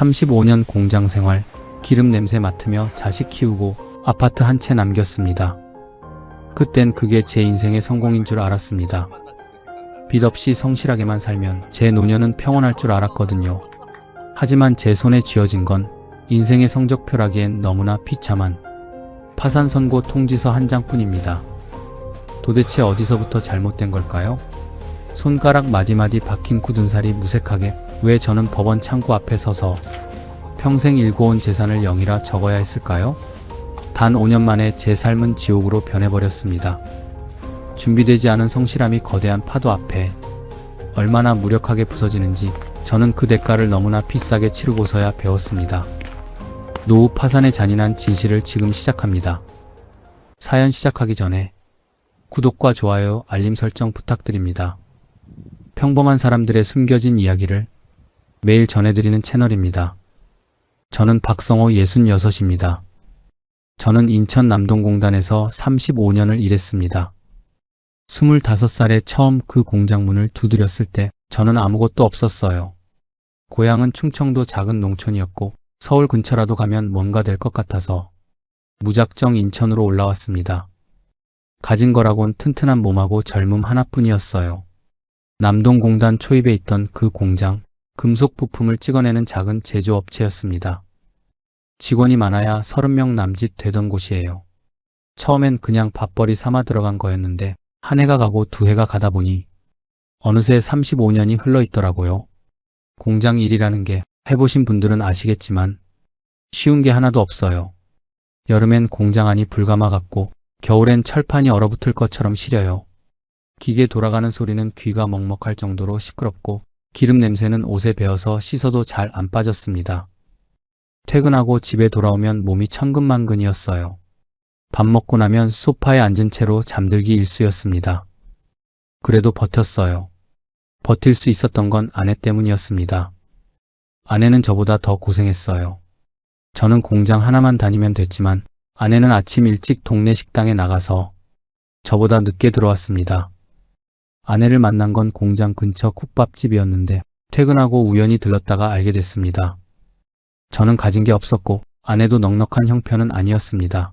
35년 공장 생활, 기름 냄새 맡으며 자식 키우고 아파트 한 채 남겼습니다. 그땐 그게 제 인생의 성공인 줄 알았습니다. 빚 없이 성실하게만 살면 제 노년은 평온할 줄 알았거든요. 하지만 제 손에 쥐어진 건 인생의 성적표라기엔 너무나 비참한 파산 선고 통지서 한 장뿐입니다. 도대체 어디서부터 잘못된 걸까요? 손가락 마디마디 박힌 굳은 살이 무색하게 왜 저는 법원 창구 앞에 서서 평생 일궈온 재산을 0이라 적어야 했을까요? 단 5년 만에 제 삶은 지옥으로 변해버렸습니다. 준비되지 않은 성실함이 거대한 파도 앞에 얼마나 무력하게 부서지는지 저는 그 대가를 너무나 비싸게 치르고서야 배웠습니다. 노후 파산의 잔인한 진실을 지금 시작합니다. 사연 시작하기 전에 구독과 좋아요, 알림 설정 부탁드립니다. 평범한 사람들의 숨겨진 이야기를 매일 전해드리는 채널입니다. 저는 박성호 66입니다. 저는 인천 남동공단에서 35년을 일했습니다. 25살에 처음 그 공장 문을 두드렸을 때 저는 아무것도 없었어요. 고향은 충청도 작은 농촌이었고 서울 근처라도 가면 뭔가 될 것 같아서 무작정 인천으로 올라왔습니다. 가진 거라곤 튼튼한 몸하고 젊음 하나뿐이었어요. 남동공단 초입에 있던 그 공장, 금속 부품을 찍어내는 작은 제조업체였습니다. 직원이 많아야 30명 남짓 되던 곳이에요. 처음엔 그냥 밥벌이 삼아 들어간 거였는데 한 해가 가고 두 해가 가다 보니 어느새 35년이 흘러 있더라고요. 공장 일이라는 게 해보신 분들은 아시겠지만 쉬운 게 하나도 없어요. 여름엔 공장 안이 불가마 같고 겨울엔 철판이 얼어붙을 것처럼 시려요. 기계 돌아가는 소리는 귀가 먹먹할 정도로 시끄럽고 기름 냄새는 옷에 배어서 씻어도 잘 안 빠졌습니다. 퇴근하고 집에 돌아오면 몸이 천근만근이었어요. 밥 먹고 나면 소파에 앉은 채로 잠들기 일쑤였습니다. 그래도 버텼어요. 버틸 수 있었던 건 아내 때문이었습니다. 아내는 저보다 더 고생했어요. 저는 공장 하나만 다니면 됐지만 아내는 아침 일찍 동네 식당에 나가서 저보다 늦게 들어왔습니다. 아내를 만난 건 공장 근처 국밥집이었는데 퇴근하고 우연히 들렀다가 알게 됐습니다. 저는 가진 게 없었고 아내도 넉넉한 형편은 아니었습니다.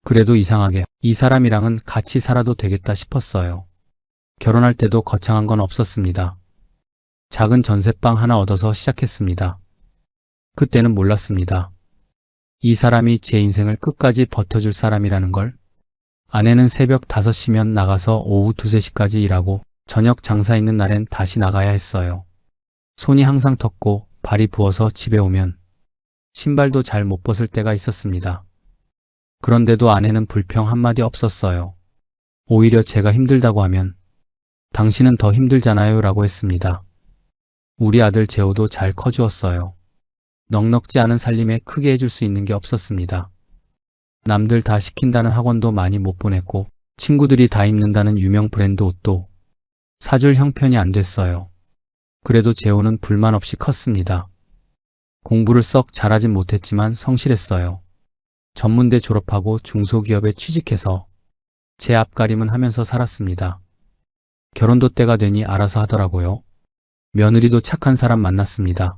그래도 이상하게 이 사람이랑은 같이 살아도 되겠다 싶었어요. 결혼할 때도 거창한 건 없었습니다. 작은 전셋방 하나 얻어서 시작했습니다. 그때는 몰랐습니다. 이 사람이 제 인생을 끝까지 버텨줄 사람이라는 걸. 아내는 새벽 5시면 나가서 오후 2, 3시까지 일하고 저녁 장사 있는 날엔 다시 나가야 했어요. 손이 항상 텄고 발이 부어서 집에 오면 신발도 잘 못 벗을 때가 있었습니다. 그런데도 아내는 불평 한마디 없었어요. 오히려 제가 힘들다고 하면 당신은 더 힘들잖아요 라고 했습니다. 우리 아들 재호도 잘 커주었어요. 넉넉지 않은 살림에 크게 해줄 수 있는 게 없었습니다. 남들 다 시킨다는 학원도 많이 못 보냈고 친구들이 다 입는다는 유명 브랜드 옷도 사줄 형편이 안 됐어요. 그래도 재호는 불만 없이 컸습니다. 공부를 썩 잘하진 못했지만 성실했어요. 전문대 졸업하고 중소기업에 취직해서 제 앞가림은 하면서 살았습니다. 결혼도 때가 되니 알아서 하더라고요. 며느리도 착한 사람 만났습니다.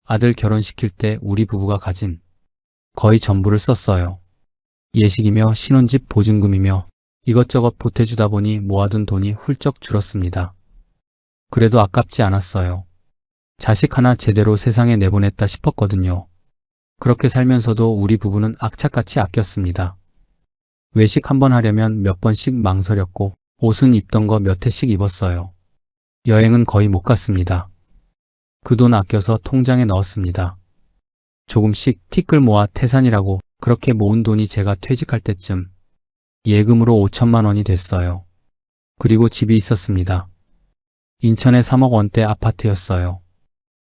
아들 결혼시킬 때 우리 부부가 가진 거의 전부를 썼어요. 예식이며 신혼집 보증금이며 이것저것 보태주다 보니 모아둔 돈이 훌쩍 줄었습니다. 그래도 아깝지 않았어요. 자식 하나 제대로 세상에 내보냈다 싶었거든요. 그렇게 살면서도 우리 부부는 악착같이 아꼈습니다. 외식 한번 하려면 몇 번씩 망설였고 옷은 입던 거 몇 회씩 입었어요. 여행은 거의 못 갔습니다. 그 돈 아껴서 통장에 넣었습니다. 조금씩 티끌 모아 태산이라고 그렇게 모은 돈이 제가 퇴직할 때쯤 예금으로 5천만 원이 됐어요. 그리고 집이 있었습니다. 인천의 3억 원대 아파트였어요.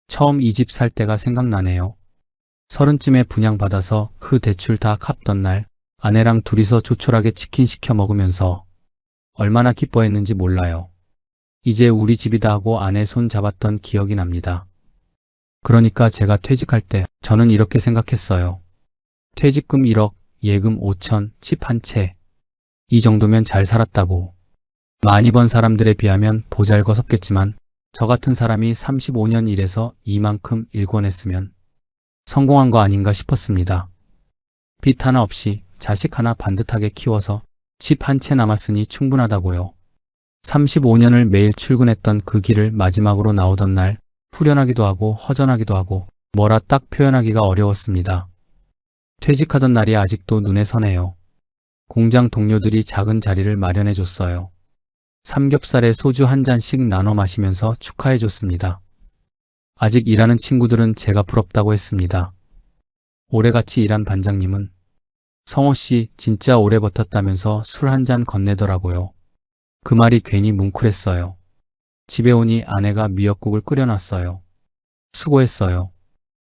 처음 이 집 살 때가 생각나네요. 30쯤에 분양받아서 그 대출 다 갚던 날 아내랑 둘이서 조촐하게 치킨 시켜 먹으면서 얼마나 기뻐했는지 몰라요. 이제 우리 집이다 하고 아내 손 잡았던 기억이 납니다. 그러니까 제가 퇴직할 때 저는 이렇게 생각했어요. 퇴직금 1억, 예금 5천, 집 한 채. 이 정도면 잘 살았다고. 많이 번 사람들에 비하면 보잘것없겠지만 저 같은 사람이 35년 일해서 이만큼 일궈냈으면 성공한 거 아닌가 싶었습니다. 빚 하나 없이 자식 하나 반듯하게 키워서 집 한 채 남았으니 충분하다고요. 35년을 매일 출근했던 그 길을 마지막으로 나오던 날 후련하기도 하고 허전하기도 하고 뭐라 딱 표현하기가 어려웠습니다. 퇴직하던 날이 아직도 눈에 선해요. 공장 동료들이 작은 자리를 마련해 줬어요. 삼겹살에 소주 한 잔씩 나눠 마시면서 축하해 줬습니다. 아직 일하는 친구들은 제가 부럽다고 했습니다. 오래 같이 일한 반장님은 성호 씨 진짜 오래 버텼다면서 술 한 잔 건네더라고요. 그 말이 괜히 뭉클했어요. 집에 오니 아내가 미역국을 끓여놨어요. 수고했어요.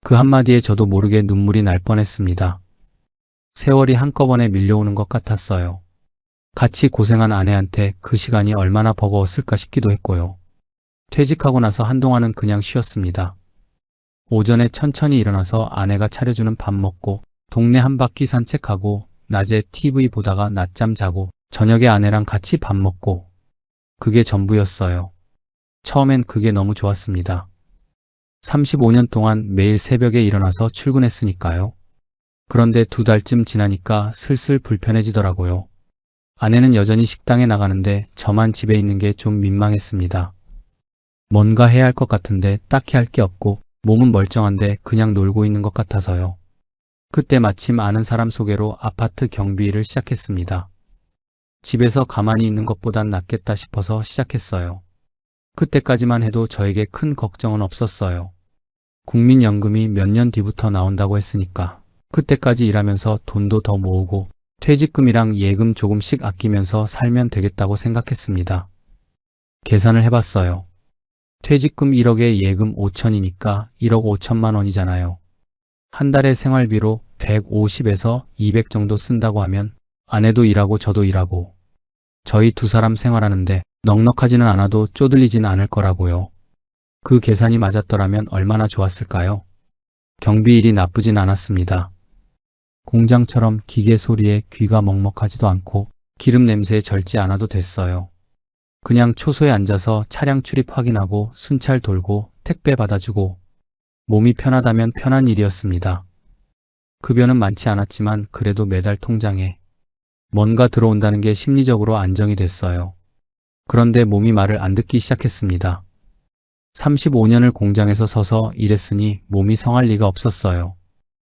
그 한마디에 저도 모르게 눈물이 날 뻔했습니다. 세월이 한꺼번에 밀려오는 것 같았어요. 같이 고생한 아내한테 그 시간이 얼마나 버거웠을까 싶기도 했고요. 퇴직하고 나서 한동안은 그냥 쉬었습니다. 오전에 천천히 일어나서 아내가 차려주는 밥 먹고 동네 한 바퀴 산책하고 낮에 TV 보다가 낮잠 자고 저녁에 아내랑 같이 밥 먹고 그게 전부였어요. 처음엔 그게 너무 좋았습니다. 35년 동안 매일 새벽에 일어나서 출근했으니까요. 그런데 2달쯤 지나니까 슬슬 불편해지더라고요. 아내는 여전히 식당에 나가는데 저만 집에 있는 게 좀 민망했습니다. 뭔가 해야 할 것 같은데 딱히 할 게 없고 몸은 멀쩡한데 그냥 놀고 있는 것 같아서요. 그때 마침 아는 사람 소개로 아파트 경비 일을 시작했습니다. 집에서 가만히 있는 것보단 낫겠다 싶어서 시작했어요. 그때까지만 해도 저에게 큰 걱정은 없었어요. 국민연금이 몇 년 뒤부터 나온다고 했으니까 그때까지 일하면서 돈도 더 모으고 퇴직금이랑 예금 조금씩 아끼면서 살면 되겠다고 생각했습니다. 계산을 해봤어요. 퇴직금 1억에 예금 5천이니까 1억 5천만 원이잖아요. 한 달에 생활비로 150에서 200 정도 쓴다고 하면 아내도 일하고 저도 일하고 저희 두 사람 생활하는데 넉넉하지는 않아도 쪼들리진 않을 거라고요. 그 계산이 맞았더라면 얼마나 좋았을까요? 경비 일이 나쁘진 않았습니다. 공장처럼 기계 소리에 귀가 먹먹하지도 않고 기름 냄새에 절지 않아도 됐어요. 그냥 초소에 앉아서 차량 출입 확인하고 순찰 돌고 택배 받아주고 몸이 편하다면 편한 일이었습니다. 급여는 많지 않았지만 그래도 매달 통장에 뭔가 들어온다는 게 심리적으로 안정이 됐어요. 그런데 몸이 말을 안 듣기 시작했습니다. 35년을 공장에서 서서 일했으니 몸이 성할 리가 없었어요.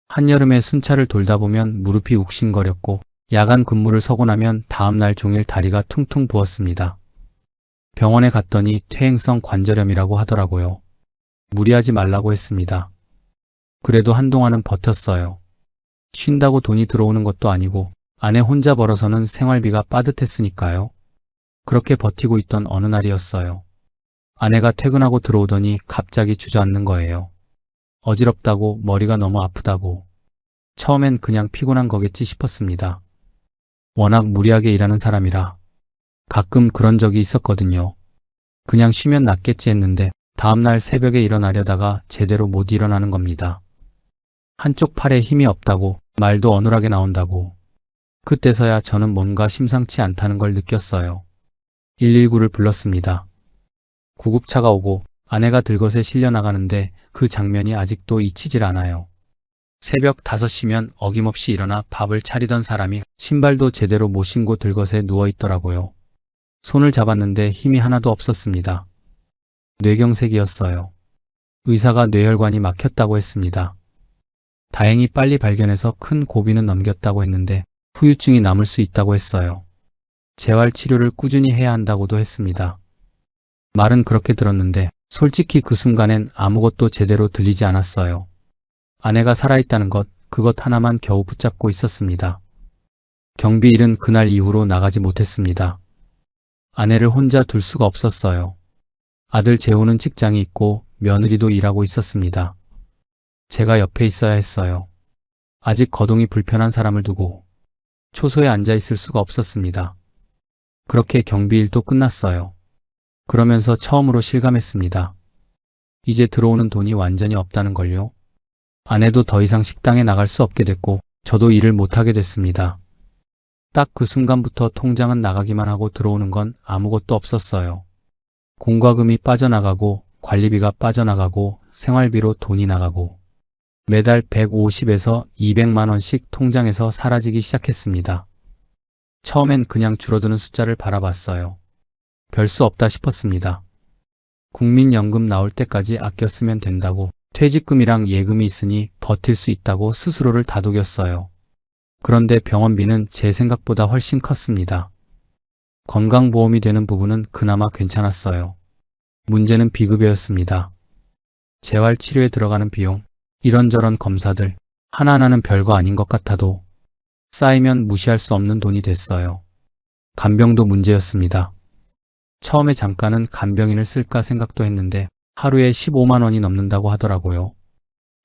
한여름에 순찰을 돌다 보면 무릎이 욱신거렸고 야간 근무를 서고 나면 다음날 종일 다리가 퉁퉁 부었습니다. 병원에 갔더니 퇴행성 관절염이라고 하더라고요. 무리하지 말라고 했습니다. 그래도 한동안은 버텼어요. 쉰다고 돈이 들어오는 것도 아니고 아내 혼자 벌어서는 생활비가 빠듯했으니까요. 그렇게 버티고 있던 어느 날이었어요. 아내가 퇴근하고 들어오더니 갑자기 주저앉는 거예요. 어지럽다고 머리가 너무 아프다고. 처음엔 그냥 피곤한 거겠지 싶었습니다. 워낙 무리하게 일하는 사람이라 가끔 그런 적이 있었거든요. 그냥 쉬면 낫겠지 했는데 다음날 새벽에 일어나려다가 제대로 못 일어나는 겁니다. 한쪽 팔에 힘이 없다고 말도 어눌하게 나온다고. 그때서야 저는 뭔가 심상치 않다는 걸 느꼈어요. 119를 불렀습니다. 구급차가 오고 아내가 들것에 실려 나가는데 그 장면이 아직도 잊히질 않아요. 새벽 5시면 어김없이 일어나 밥을 차리던 사람이 신발도 제대로 못 신고 들것에 누워있더라고요. 손을 잡았는데 힘이 하나도 없었습니다. 뇌경색이었어요. 의사가 뇌혈관이 막혔다고 했습니다. 다행히 빨리 발견해서 큰 고비는 넘겼다고 했는데 후유증이 남을 수 있다고 했어요. 재활 치료를 꾸준히 해야 한다고도 했습니다. 말은 그렇게 들었는데 솔직히 그 순간엔 아무것도 제대로 들리지 않았어요. 아내가 살아있다는 것, 그것 하나만 겨우 붙잡고 있었습니다. 경비 일은 그날 이후로 나가지 못했습니다. 아내를 혼자 둘 수가 없었어요. 아들 재호는 직장이 있고 며느리도 일하고 있었습니다. 제가 옆에 있어야 했어요. 아직 거동이 불편한 사람을 두고 초소에 앉아 있을 수가 없었습니다. 그렇게 경비 일도 끝났어요. 그러면서 처음으로 실감했습니다. 이제 들어오는 돈이 완전히 없다는 걸요. 아내도 더 이상 식당에 나갈 수 없게 됐고 저도 일을 못하게 됐습니다. 딱 그 순간부터 통장은 나가기만 하고 들어오는 건 아무것도 없었어요. 공과금이 빠져나가고 관리비가 빠져나가고 생활비로 돈이 나가고 매달 150에서 200만 원씩 통장에서 사라지기 시작했습니다. 처음엔 그냥 줄어드는 숫자를 바라봤어요. 별 수 없다 싶었습니다. 국민연금 나올 때까지 아껴 쓰면 된다고, 퇴직금이랑 예금이 있으니 버틸 수 있다고 스스로를 다독였어요. 그런데 병원비는 제 생각보다 훨씬 컸습니다. 건강보험이 되는 부분은 그나마 괜찮았어요. 문제는 비급여였습니다. 재활치료에 들어가는 비용, 이런저런 검사들, 하나하나는 별거 아닌 것 같아도 쌓이면 무시할 수 없는 돈이 됐어요. 간병도 문제였습니다. 처음에 잠깐은 간병인을 쓸까 생각도 했는데 하루에 15만 원이 넘는다고 하더라고요.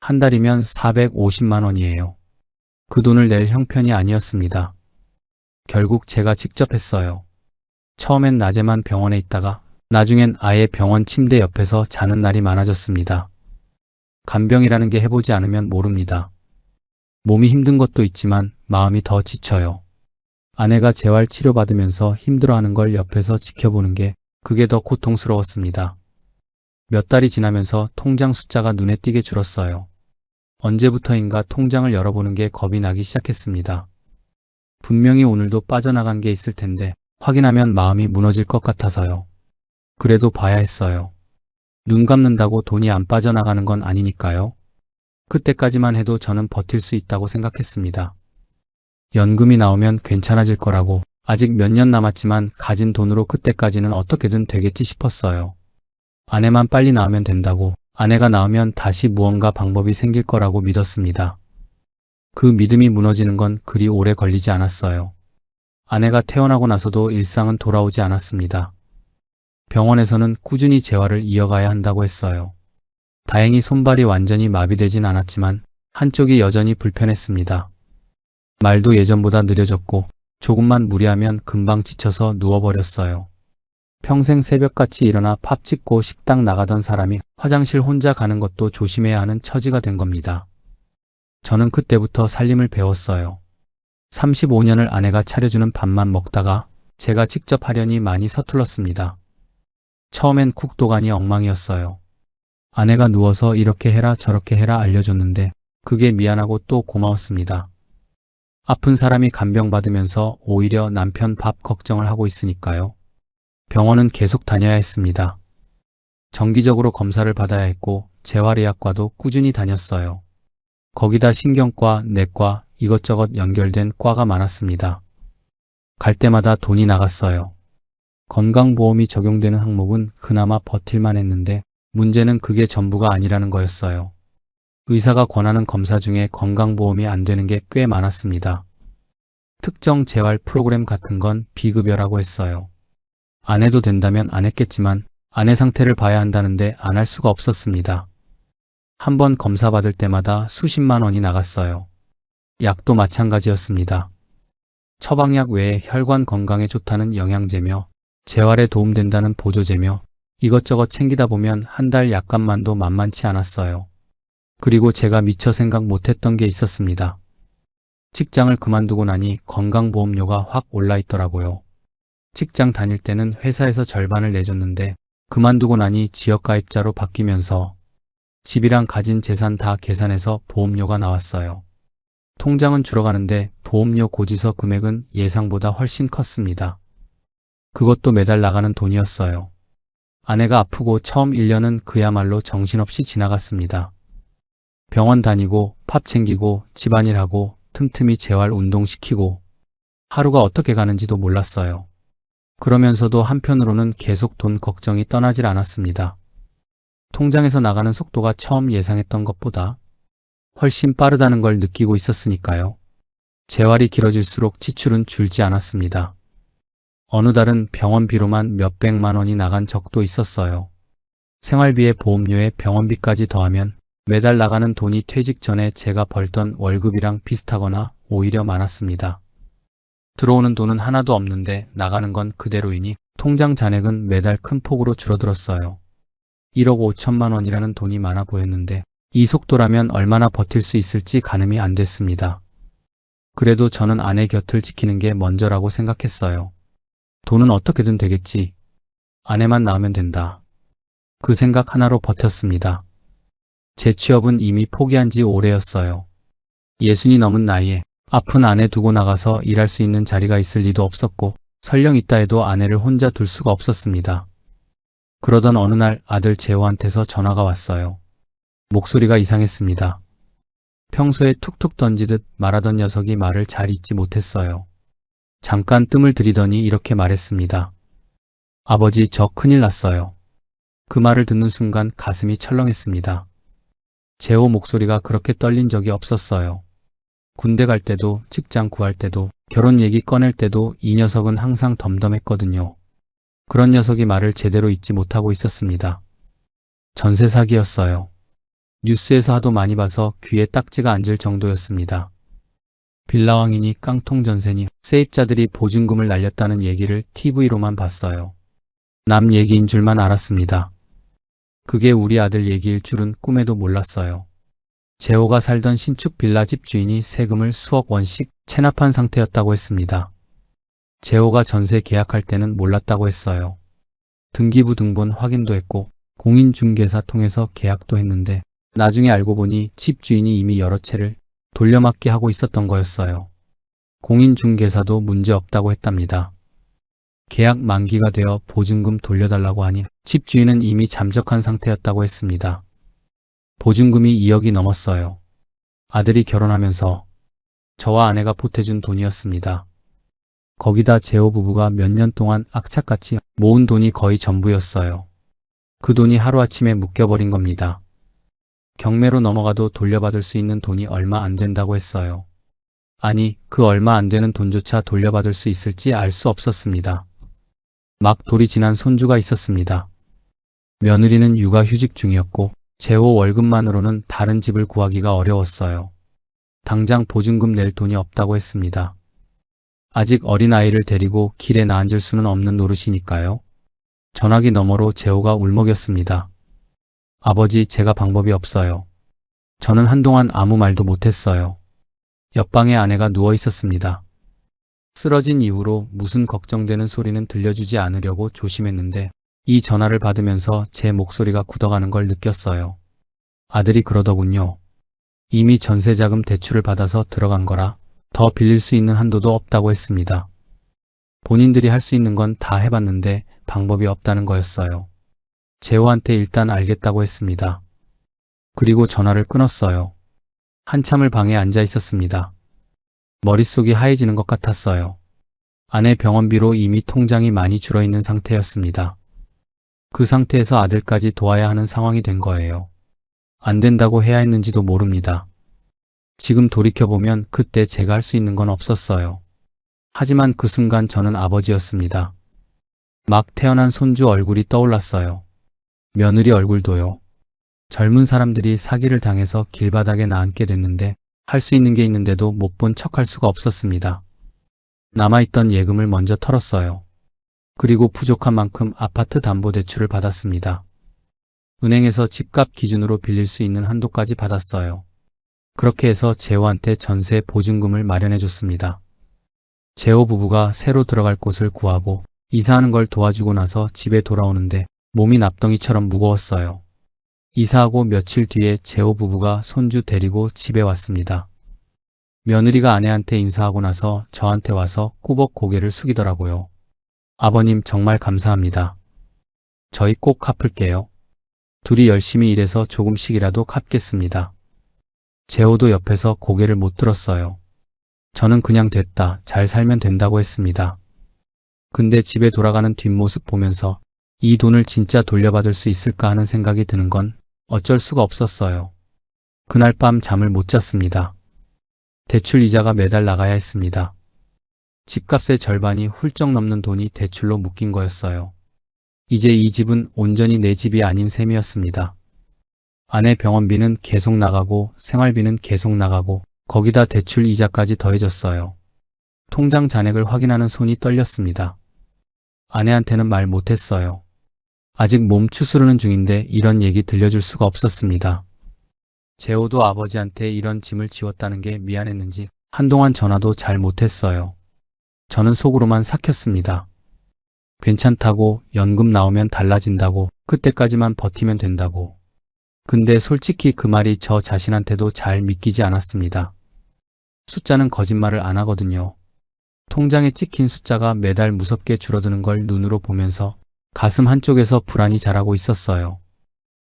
한 달이면 450만 원이에요. 그 돈을 낼 형편이 아니었습니다. 결국 제가 직접 했어요. 처음엔 낮에만 병원에 있다가 나중엔 아예 병원 침대 옆에서 자는 날이 많아졌습니다. 간병이라는 게 해보지 않으면 모릅니다. 몸이 힘든 것도 있지만 마음이 더 지쳐요. 아내가 재활 치료받으면서 힘들어하는 걸 옆에서 지켜보는 게 그게 더 고통스러웠습니다. 몇 달이 지나면서 통장 숫자가 눈에 띄게 줄었어요. 언제부터인가 통장을 열어보는 게 겁이 나기 시작했습니다. 분명히 오늘도 빠져나간 게 있을 텐데 확인하면 마음이 무너질 것 같아서요. 그래도 봐야 했어요. 눈 감는다고 돈이 안 빠져나가는 건 아니니까요. 그때까지만 해도 저는 버틸 수 있다고 생각했습니다. 연금이 나오면 괜찮아질 거라고, 아직 몇 년 남았지만 가진 돈으로 그때까지는 어떻게든 되겠지 싶었어요. 아내만 빨리 나으면 된다고, 아내가 나으면 다시 무언가 방법이 생길 거라고 믿었습니다. 그 믿음이 무너지는 건 그리 오래 걸리지 않았어요. 아내가 태어나고 나서도 일상은 돌아오지 않았습니다. 병원에서는 꾸준히 재활을 이어가야 한다고 했어요. 다행히 손발이 완전히 마비되진 않았지만 한쪽이 여전히 불편했습니다. 말도 예전보다 느려졌고 조금만 무리하면 금방 지쳐서 누워버렸어요. 평생 새벽같이 일어나 밥 짓고 식당 나가던 사람이 화장실 혼자 가는 것도 조심해야 하는 처지가 된 겁니다. 저는 그때부터 살림을 배웠어요. 35년을 아내가 차려주는 밥만 먹다가 제가 직접 하려니 많이 서툴렀습니다. 처음엔 국도간이 엉망이었어요. 아내가 누워서 이렇게 해라 저렇게 해라 알려줬는데 그게 미안하고 또 고마웠습니다. 아픈 사람이 간병받으면서 오히려 남편 밥 걱정을 하고 있으니까요. 병원은 계속 다녀야 했습니다. 정기적으로 검사를 받아야 했고 재활의학과도 꾸준히 다녔어요. 거기다 신경과, 내과, 이것저것 연결된 과가 많았습니다. 갈 때마다 돈이 나갔어요. 건강보험이 적용되는 항목은 그나마 버틸만 했는데 문제는 그게 전부가 아니라는 거였어요. 의사가 권하는 검사 중에 건강보험이 안 되는 게 꽤 많았습니다. 특정 재활 프로그램 같은 건 비급여라고 했어요. 안 해도 된다면 안 했겠지만 아내 상태를 봐야 한다는데 안 할 수가 없었습니다. 한 번 검사 받을 때마다 수십만 원이 나갔어요. 약도 마찬가지였습니다. 처방약 외에 혈관 건강에 좋다는 영양제며 재활에 도움된다는 보조제며 이것저것 챙기다 보면 한 달 약값만도 만만치 않았어요. 그리고 제가 미처 생각 못했던 게 있었습니다. 직장을 그만두고 나니 건강보험료가 확 올라 있더라고요. 직장 다닐 때는 회사에서 절반을 내줬는데 그만두고 나니 지역가입자로 바뀌면서 집이랑 가진 재산 다 계산해서 보험료가 나왔어요. 통장은 줄어가는데 보험료 고지서 금액은 예상보다 훨씬 컸습니다. 그것도 매달 나가는 돈이었어요. 아내가 아프고 처음 1년은 그야말로 정신없이 지나갔습니다. 병원 다니고 밥 챙기고 집안일하고 틈틈이 재활 운동시키고 하루가 어떻게 가는지도 몰랐어요. 그러면서도 한편으로는 계속 돈 걱정이 떠나질 않았습니다. 통장에서 나가는 속도가 처음 예상했던 것보다 훨씬 빠르다는 걸 느끼고 있었으니까요. 재활이 길어질수록 지출은 줄지 않았습니다. 어느 달은 병원비로만 몇백만 원이 나간 적도 있었어요. 생활비에 보험료에 병원비까지 더하면 매달 나가는 돈이 퇴직 전에 제가 벌던 월급이랑 비슷하거나 오히려 많았습니다. 들어오는 돈은 하나도 없는데 나가는 건 그대로이니 통장 잔액은 매달 큰 폭으로 줄어들었어요. 1억 5천만 원이라는 돈이 많아 보였는데 이 속도라면 얼마나 버틸 수 있을지 가늠이 안 됐습니다. 그래도 저는 아내 곁을 지키는 게 먼저라고 생각했어요. 돈은 어떻게든 되겠지. 아내만 낳으면 된다. 그 생각 하나로 버텼습니다. 재취업은 이미 포기한 지 오래였어요. 60이 넘은 나이에 아픈 아내 두고 나가서 일할 수 있는 자리가 있을 리도 없었고 설령 있다 해도 아내를 혼자 둘 수가 없었습니다. 그러던 어느 날 아들 재호한테서 전화가 왔어요. 목소리가 이상했습니다. 평소에 툭툭 던지듯 말하던 녀석이 말을 잘 잇지 못했어요. 잠깐 뜸을 들이더니 이렇게 말했습니다. 아버지, 저 큰일 났어요. 그 말을 듣는 순간 가슴이 철렁했습니다. 재호 목소리가 그렇게 떨린 적이 없었어요. 군대 갈 때도, 직장 구할 때도, 결혼 얘기 꺼낼 때도 이 녀석은 항상 덤덤했거든요. 그런 녀석이 말을 제대로 잇지 못하고 있었습니다. 전세 사기였어요. 뉴스에서 하도 많이 봐서 귀에 딱지가 앉을 정도였습니다. 빌라왕이니 깡통 전세니 세입자들이 보증금을 날렸다는 얘기를 TV로만 봤어요. 남 얘기인 줄만 알았습니다. 그게 우리 아들 얘기일 줄은 꿈에도 몰랐어요. 재호가 살던 신축 빌라 집 주인이 세금을 수억 원씩 체납한 상태였다고 했습니다. 재호가 전세 계약할 때는 몰랐다고 했어요. 등기부 등본 확인도 했고 공인중개사 통해서 계약도 했는데 나중에 알고 보니 집 주인이 이미 여러 채를 돌려막기 하고 있었던 거였어요. 공인중개사도 문제없다고 했답니다. 계약 만기가 되어 보증금 돌려달라고 하니 집주인은 이미 잠적한 상태였다고 했습니다. 보증금이 2억이 넘었어요. 아들이 결혼하면서 저와 아내가 보태준 돈이었습니다. 거기다 재호 부부가 몇 년 동안 악착같이 모은 돈이 거의 전부였어요. 그 돈이 하루아침에 묶여버린 겁니다. 경매로 넘어가도 돌려받을 수 있는 돈이 얼마 안 된다고 했어요. 아니, 그 얼마 안 되는 돈조차 돌려받을 수 있을지 알 수 없었습니다. 막 돌이 지난 손주가 있었습니다. 며느리는 육아휴직 중이었고 재호 월급만으로는 다른 집을 구하기가 어려웠어요. 당장 보증금 낼 돈이 없다고 했습니다. 아직 어린아이를 데리고 길에 나앉을 수는 없는 노릇이니까요. 전화기 너머로 재호가 울먹였습니다. 아버지, 제가 방법이 없어요. 저는 한동안 아무 말도 못했어요. 옆방에 아내가 누워 있었습니다. 쓰러진 이후로 무슨 걱정되는 소리는 들려주지 않으려고 조심했는데 이 전화를 받으면서 제 목소리가 굳어가는 걸 느꼈어요. 아들이 그러더군요. 이미 전세자금 대출을 받아서 들어간 거라 더 빌릴 수 있는 한도도 없다고 했습니다. 본인들이 할 수 있는 건 다 해봤는데 방법이 없다는 거였어요. 재호한테 일단 알겠다고 했습니다. 그리고 전화를 끊었어요. 한참을 방에 앉아 있었습니다. 머릿속이 하얘지는 것 같았어요. 아내 병원비로 이미 통장이 많이 줄어있는 상태였습니다. 그 상태에서 아들까지 도와야 하는 상황이 된 거예요. 안 된다고 해야 했는지도 모릅니다. 지금 돌이켜보면 그때 제가 할 수 있는 건 없었어요. 하지만 그 순간 저는 아버지였습니다. 막 태어난 손주 얼굴이 떠올랐어요. 며느리 얼굴도요. 젊은 사람들이 사기를 당해서 길바닥에 나앉게 됐는데 할 수 있는 게 있는데도 못 본 척할 수가 없었습니다. 남아있던 예금을 먼저 털었어요. 그리고 부족한 만큼 아파트 담보대출을 받았습니다. 은행에서 집값 기준으로 빌릴 수 있는 한도까지 받았어요. 그렇게 해서 재호한테 전세 보증금을 마련해줬습니다. 재호 부부가 새로 들어갈 곳을 구하고 이사하는 걸 도와주고 나서 집에 돌아오는데 몸이 납덩이처럼 무거웠어요. 이사하고 며칠 뒤에 재호 부부가 손주 데리고 집에 왔습니다. 며느리가 아내한테 인사하고 나서 저한테 와서 꾸벅 고개를 숙이더라고요. 아버님 정말 감사합니다. 저희 꼭 갚을게요. 둘이 열심히 일해서 조금씩이라도 갚겠습니다. 재호도 옆에서 고개를 못 들었어요. 저는 그냥 됐다, 잘 살면 된다고 했습니다. 근데 집에 돌아가는 뒷모습 보면서 이 돈을 진짜 돌려받을 수 있을까 하는 생각이 드는 건 어쩔 수가 없었어요. 그날 밤 잠을 못 잤습니다. 대출 이자가 매달 나가야 했습니다. 집값의 절반이 훌쩍 넘는 돈이 대출로 묶인 거였어요. 이제 이 집은 온전히 내 집이 아닌 셈이었습니다. 아내 병원비는 계속 나가고 생활비는 계속 나가고 거기다 대출 이자까지 더해졌어요. 통장 잔액을 확인하는 손이 떨렸습니다. 아내한테는 말 못했어요. 아직 몸 추스르는 중인데 이런 얘기 들려줄 수가 없었습니다. 재호도 아버지한테 이런 짐을 지웠다는 게 미안했는지 한동안 전화도 잘 못했어요. 저는 속으로만 삭혔습니다. 괜찮다고, 연금 나오면 달라진다고, 그때까지만 버티면 된다고. 근데 솔직히 그 말이 저 자신한테도 잘 믿기지 않았습니다. 숫자는 거짓말을 안 하거든요. 통장에 찍힌 숫자가 매달 무섭게 줄어드는 걸 눈으로 보면서 가슴 한쪽에서 불안이 자라고 있었어요.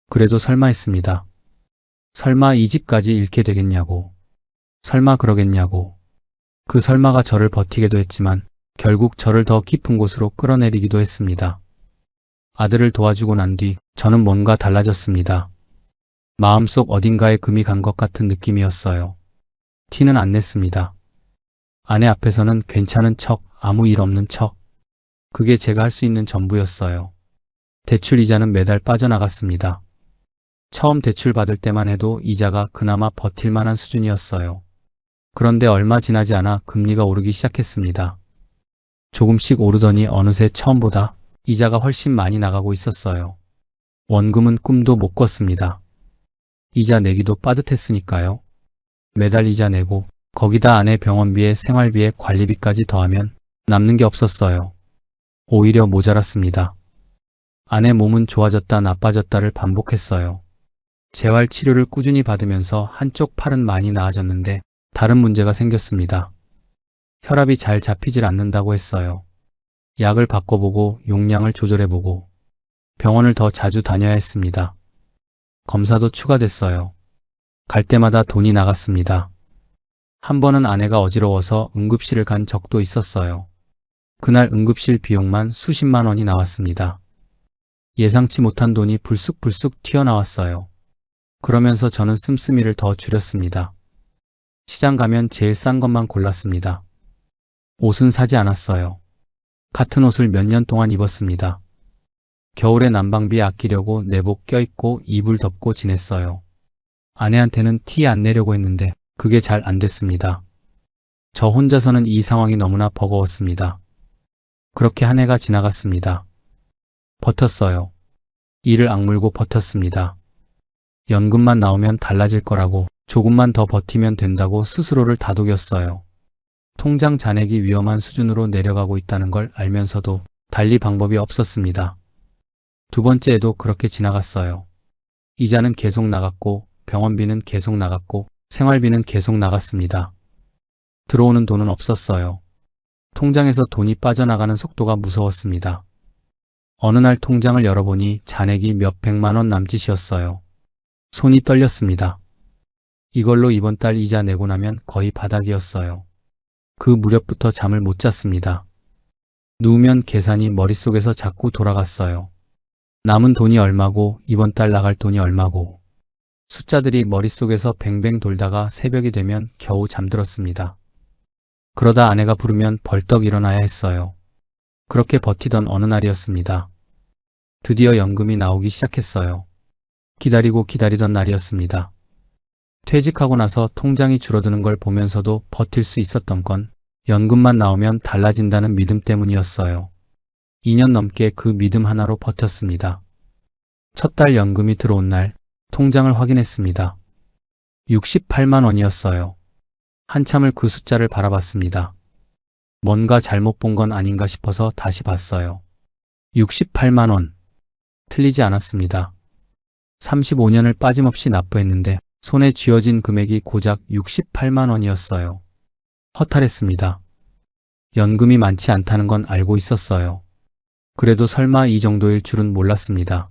그래도 설마 했습니다. 설마 이 집까지 잃게 되겠냐고. 설마 그러겠냐고. 그 설마가 저를 버티게도 했지만 결국 저를 더 깊은 곳으로 끌어내리기도 했습니다. 아들을 도와주고 난 뒤 저는 뭔가 달라졌습니다. 마음속 어딘가에 금이 간 것 같은 느낌이었어요. 티는 안 냈습니다. 아내 앞에서는 괜찮은 척, 아무 일 없는 척. 그게 제가 할 수 있는 전부였어요. 대출 이자는 매달 빠져나갔습니다. 처음 대출 받을 때만 해도 이자가 그나마 버틸 만한 수준이었어요. 그런데 얼마 지나지 않아 금리가 오르기 시작했습니다. 조금씩 오르더니 어느새 처음보다 이자가 훨씬 많이 나가고 있었어요. 원금은 꿈도 못 꿨습니다. 이자 내기도 빠듯했으니까요. 매달 이자 내고 거기다 아내 병원비에 생활비에 관리비까지 더하면 남는 게 없었어요. 오히려 모자랐습니다. 아내 몸은 좋아졌다 나빠졌다를 반복했어요. 재활 치료를 꾸준히 받으면서 한쪽 팔은 많이 나아졌는데 다른 문제가 생겼습니다. 혈압이 잘 잡히질 않는다고 했어요. 약을 바꿔보고 용량을 조절해보고 병원을 더 자주 다녀야 했습니다. 검사도 추가됐어요. 갈 때마다 돈이 나갔습니다. 한 번은 아내가 어지러워서 응급실을 간 적도 있었어요. 그날 응급실 비용만 수십만 원이 나왔습니다. 예상치 못한 돈이 불쑥불쑥 튀어나왔어요. 그러면서 저는 씀씀이를 더 줄였습니다. 시장 가면 제일 싼 것만 골랐습니다. 옷은 사지 않았어요. 같은 옷을 몇 년 동안 입었습니다. 겨울에 난방비 아끼려고 내복 껴입고 이불 덮고 지냈어요. 아내한테는 티 안 내려고 했는데 그게 잘 안 됐습니다. 저 혼자서는 이 상황이 너무나 버거웠습니다. 그렇게 한 해가 지나갔습니다. 버텼어요. 이를 악물고 버텼습니다. 연금만 나오면 달라질 거라고 조금만 더 버티면 된다고 스스로를 다독였어요. 통장 잔액이 위험한 수준으로 내려가고 있다는 걸 알면서도 달리 방법이 없었습니다. 두 번째에도 그렇게 지나갔어요. 이자는 계속 나갔고 병원비는 계속 나갔고 생활비는 계속 나갔습니다. 들어오는 돈은 없었어요. 통장에서 돈이 빠져나가는 속도가 무서웠습니다. 어느 날 통장을 열어보니 잔액이 몇백만 원 남짓이었어요. 손이 떨렸습니다. 이걸로 이번 달 이자 내고 나면 거의 바닥이었어요. 그 무렵부터 잠을 못 잤습니다. 누우면 계산이 머릿속에서 자꾸 돌아갔어요. 남은 돈이 얼마고 이번 달 나갈 돈이 얼마고 숫자들이 머릿속에서 뱅뱅 돌다가 새벽이 되면 겨우 잠들었습니다. 그러다 아내가 부르면 벌떡 일어나야 했어요. 그렇게 버티던 어느 날이었습니다. 드디어 연금이 나오기 시작했어요. 기다리고 기다리던 날이었습니다. 퇴직하고 나서 통장이 줄어드는 걸 보면서도 버틸 수 있었던 건 연금만 나오면 달라진다는 믿음 때문이었어요. 2년 넘게 그 믿음 하나로 버텼습니다. 첫 달 연금이 들어온 날 통장을 확인했습니다. 68만 원이었어요. 한참을 그 숫자를 바라봤습니다. 뭔가 잘못 본 건 아닌가 싶어서 다시 봤어요. 68만 원. 틀리지 않았습니다. 35년을 빠짐없이 납부했는데 손에 쥐어진 금액이 고작 68만 원이었어요. 허탈했습니다. 연금이 많지 않다는 건 알고 있었어요. 그래도 설마 이 정도일 줄은 몰랐습니다.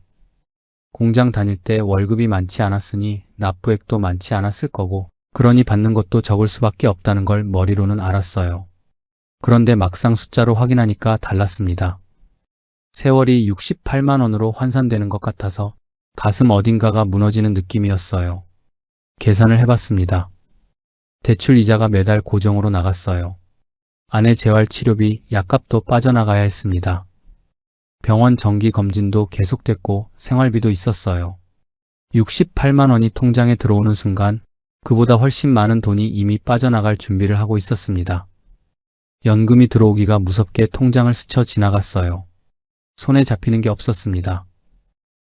공장 다닐 때 월급이 많지 않았으니 납부액도 많지 않았을 거고 그러니 받는 것도 적을 수밖에 없다는 걸 머리로는 알았어요. 그런데 막상 숫자로 확인하니까 달랐습니다. 세월이 68만 원으로 환산되는 것 같아서 가슴 어딘가가 무너지는 느낌이었어요. 계산을 해봤습니다. 대출 이자가 매달 고정으로 나갔어요. 아내 재활치료비, 약값도 빠져나가야 했습니다. 병원 정기 검진도 계속됐고 생활비도 있었어요. 68만 원이 통장에 들어오는 순간 그보다 훨씬 많은 돈이 이미 빠져나갈 준비를 하고 있었습니다. 연금이 들어오기가 무섭게 통장을 스쳐 지나갔어요. 손에 잡히는 게 없었습니다.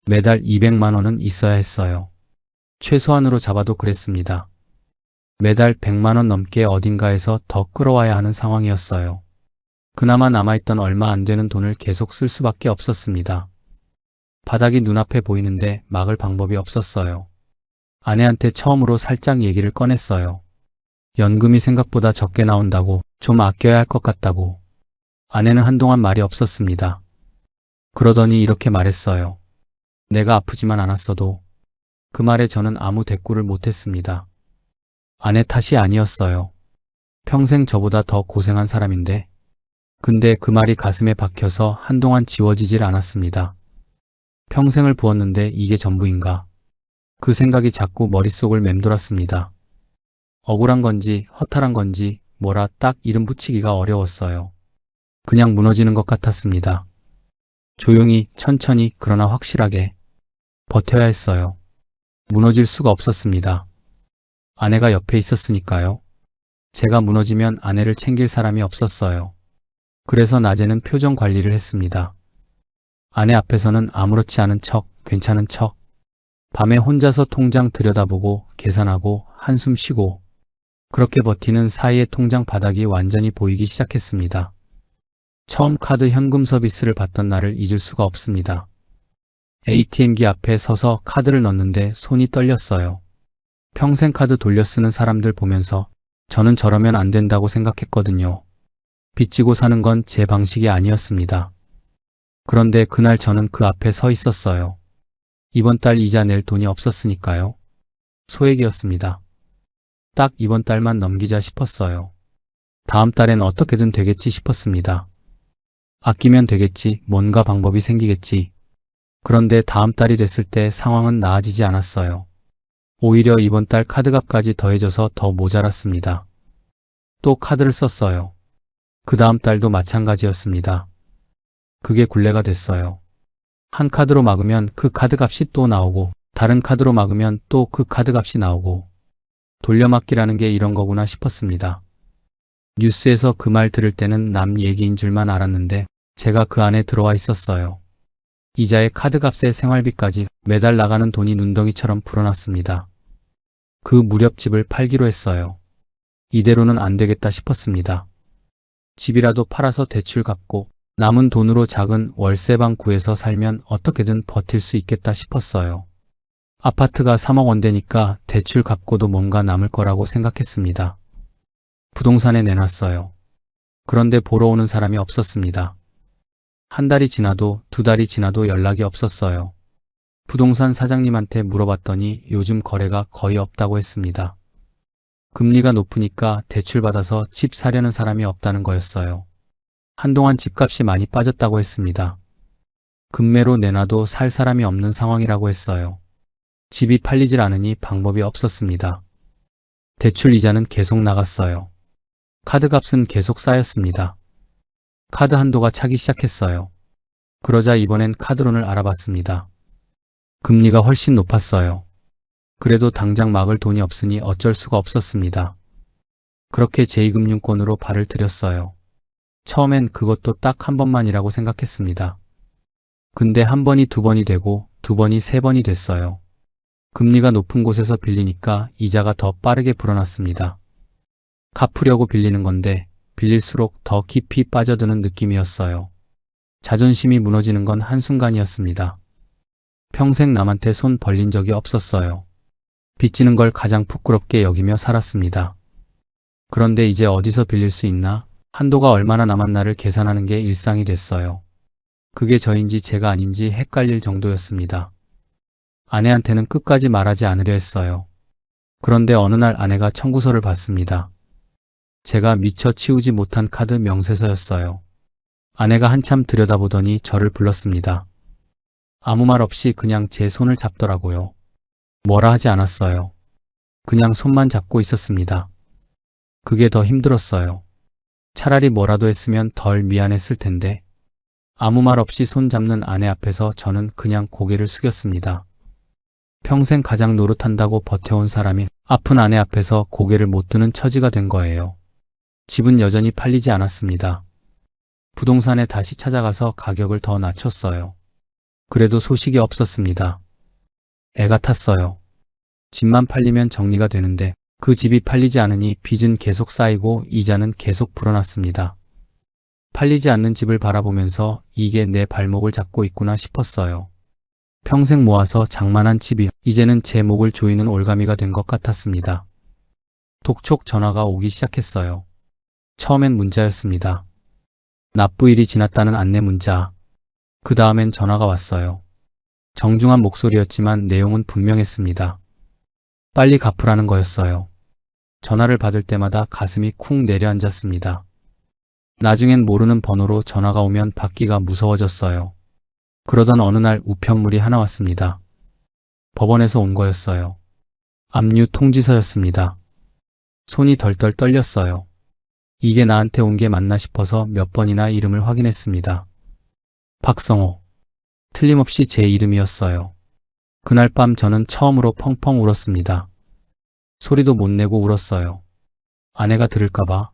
매달 200만 원은 있어야 했어요. 최소한으로 잡아도 그랬습니다. 매달 100만 원 넘게 어딘가에서 더 끌어와야 하는 상황이었어요. 그나마 남아있던 얼마 안 되는 돈을 계속 쓸 수밖에 없었습니다. 바닥이 눈앞에 보이는데 막을 방법이 없었어요. 아내한테 처음으로 살짝 얘기를 꺼냈어요. 연금이 생각보다 적게 나온다고, 좀 아껴야 할 것 같다고. 아내는 한동안 말이 없었습니다. 그러더니 이렇게 말했어요. 내가 아프지만 않았어도. 그 말에 저는 아무 대꾸를 못했습니다. 아내 탓이 아니었어요. 평생 저보다 더 고생한 사람인데. 근데 그 말이 가슴에 박혀서 한동안 지워지질 않았습니다. 평생을 부었는데 이게 전부인가? 그 생각이 자꾸 머릿속을 맴돌았습니다. 억울한 건지 허탈한 건지 뭐라 딱 이름 붙이기가 어려웠어요. 그냥 무너지는 것 같았습니다. 조용히, 천천히, 그러나 확실하게 버텨야 했어요. 무너질 수가 없었습니다. 아내가 옆에 있었으니까요. 제가 무너지면 아내를 챙길 사람이 없었어요. 그래서 낮에는 표정 관리를 했습니다. 아내 앞에서는 아무렇지 않은 척, 괜찮은 척. 밤에 혼자서 통장 들여다보고 계산하고 한숨 쉬고 그렇게 버티는 사이에 통장 바닥이 완전히 보이기 시작했습니다. 처음 카드 현금 서비스를 받던 날을 잊을 수가 없습니다. ATM기 앞에 서서 카드를 넣는데 손이 떨렸어요. 평생 카드 돌려 쓰는 사람들 보면서 저는 저러면 안 된다고 생각했거든요. 빚지고 사는 건 제 방식이 아니었습니다. 그런데 그날 저는 그 앞에 서 있었어요. 이번 달 이자 낼 돈이 없었으니까요. 소액이었습니다. 딱 이번 달만 넘기자 싶었어요. 다음 달엔 어떻게든 되겠지 싶었습니다. 아끼면 되겠지, 뭔가 방법이 생기겠지. 그런데 다음 달이 됐을 때 상황은 나아지지 않았어요. 오히려 이번 달 카드값까지 더해져서 더 모자랐습니다. 또 카드를 썼어요. 그 다음 달도 마찬가지였습니다. 그게 굴레가 됐어요. 한 카드로 막으면 그 카드값이 또 나오고 다른 카드로 막으면 또 그 카드값이 나오고 돌려막기라는 게 이런 거구나 싶었습니다. 뉴스에서 그 말 들을 때는 남 얘기인 줄만 알았는데 제가 그 안에 들어와 있었어요. 이자에 카드값에 생활비까지 매달 나가는 돈이 눈덩이처럼 불어났습니다. 그 무렵 집을 팔기로 했어요. 이대로는 안 되겠다 싶었습니다. 집이라도 팔아서 대출 갚고 남은 돈으로 작은 월세방 구해서 살면 어떻게든 버틸 수 있겠다 싶었어요. 아파트가 3억 원대니까 대출 갚고도 뭔가 남을 거라고 생각했습니다. 부동산에 내놨어요. 그런데 보러 오는 사람이 없었습니다. 한 달이 지나도 두 달이 지나도 연락이 없었어요. 부동산 사장님한테 물어봤더니 요즘 거래가 거의 없다고 했습니다. 금리가 높으니까 대출받아서 집 사려는 사람이 없다는 거였어요. 한동안 집값이 많이 빠졌다고 했습니다. 금매로 내놔도 살 사람이 없는 상황이라고 했어요. 집이 팔리질 않으니 방법이 없었습니다. 대출 이자는 계속 나갔어요. 카드값은 계속 쌓였습니다. 카드 한도가 차기 시작했어요. 그러자 이번엔 카드론을 알아봤습니다. 금리가 훨씬 높았어요. 그래도 당장 막을 돈이 없으니 어쩔 수가 없었습니다. 그렇게 제2금융권으로 발을 들였어요. 처음엔 그것도 딱 한 번만이라고 생각했습니다. 근데 한 번이 두 번이 되고 두 번이 세 번이 됐어요. 금리가 높은 곳에서 빌리니까 이자가 더 빠르게 불어났습니다. 갚으려고 빌리는 건데 빌릴수록 더 깊이 빠져드는 느낌이었어요. 자존심이 무너지는 건 한순간이었습니다. 평생 남한테 손 벌린 적이 없었어요. 빚지는 걸 가장 부끄럽게 여기며 살았습니다. 그런데 이제 어디서 빌릴 수 있나? 한도가 얼마나 남았나를 계산하는 게 일상이 됐어요. 그게 저인지 제가 아닌지 헷갈릴 정도였습니다. 아내한테는 끝까지 말하지 않으려 했어요. 그런데 어느 날 아내가 청구서를 받습니다. 제가 미처 치우지 못한 카드 명세서였어요. 아내가 한참 들여다보더니 저를 불렀습니다. 아무 말 없이 그냥 제 손을 잡더라고요. 뭐라 하지 않았어요. 그냥 손만 잡고 있었습니다. 그게 더 힘들었어요. 차라리 뭐라도 했으면 덜 미안했을 텐데. 아무 말 없이 손 잡는 아내 앞에서 저는 그냥 고개를 숙였습니다. 평생 가장 노릇한다고 버텨온 사람이 아픈 아내 앞에서 고개를 못 드는 처지가 된 거예요. 집은 여전히 팔리지 않았습니다. 부동산에 다시 찾아가서 가격을 더 낮췄어요. 그래도 소식이 없었습니다. 애가 탔어요. 집만 팔리면 정리가 되는데 그 집이 팔리지 않으니 빚은 계속 쌓이고 이자는 계속 불어났습니다. 팔리지 않는 집을 바라보면서 이게 내 발목을 잡고 있구나 싶었어요. 평생 모아서 장만한 집이 이제는 제 목을 조이는 올가미가 된 것 같았습니다. 독촉 전화가 오기 시작했어요. 처음엔 문자였습니다. 납부일이 지났다는 안내 문자. 그 다음엔 전화가 왔어요. 정중한 목소리였지만 내용은 분명했습니다. 빨리 갚으라는 거였어요. 전화를 받을 때마다 가슴이 쿵 내려앉았습니다. 나중엔 모르는 번호로 전화가 오면 받기가 무서워졌어요. 그러던 어느 날 우편물이 하나 왔습니다. 법원에서 온 거였어요. 압류 통지서였습니다. 손이 덜덜 떨렸어요. 이게 나한테 온 게 맞나 싶어서 몇 번이나 이름을 확인했습니다. 박성호. 틀림없이 제 이름이었어요. 그날 밤 저는 처음으로 펑펑 울었습니다. 소리도 못 내고 울었어요. 아내가 들을까봐.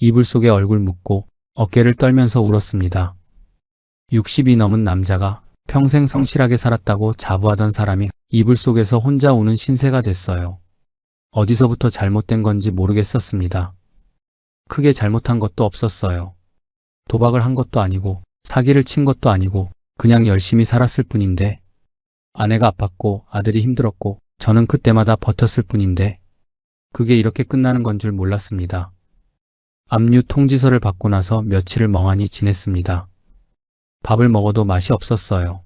이불 속에 얼굴 묻고 어깨를 떨면서 울었습니다. 60이 넘은 남자가 평생 성실하게 살았다고 자부하던 사람이 이불 속에서 혼자 우는 신세가 됐어요. 어디서부터 잘못된 건지 모르겠었습니다. 크게 잘못한 것도 없었어요. 도박을 한 것도 아니고 사기를 친 것도 아니고 그냥 열심히 살았을 뿐인데, 아내가 아팠고 아들이 힘들었고 저는 그때마다 버텼을 뿐인데 그게 이렇게 끝나는 건 줄 몰랐습니다. 압류 통지서를 받고 나서 며칠을 멍하니 지냈습니다. 밥을 먹어도 맛이 없었어요.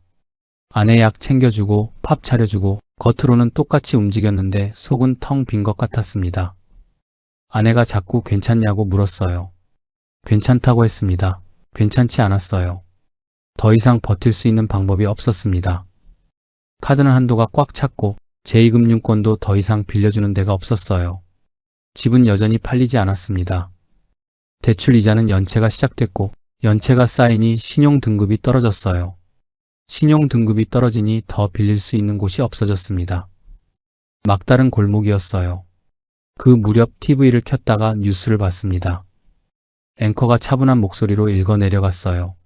아내 약 챙겨주고 밥 차려주고 겉으로는 똑같이 움직였는데 속은 텅 빈 것 같았습니다. 아내가 자꾸 괜찮냐고 물었어요. 괜찮다고 했습니다. 괜찮지 않았어요. 더 이상 버틸 수 있는 방법이 없었습니다. 카드는 한도가 꽉 찼고 제2금융권도 더 이상 빌려주는 데가 없었어요. 집은 여전히 팔리지 않았습니다. 대출 이자는 연체가 시작됐고 연체가 쌓이니 신용등급이 떨어졌어요. 신용등급이 떨어지니 더 빌릴 수 있는 곳이 없어졌습니다. 막다른 골목이었어요. 그 무렵 TV를 켰다가 뉴스를 봤습니다. 앵커가 차분한 목소리로 읽어 내려갔어요.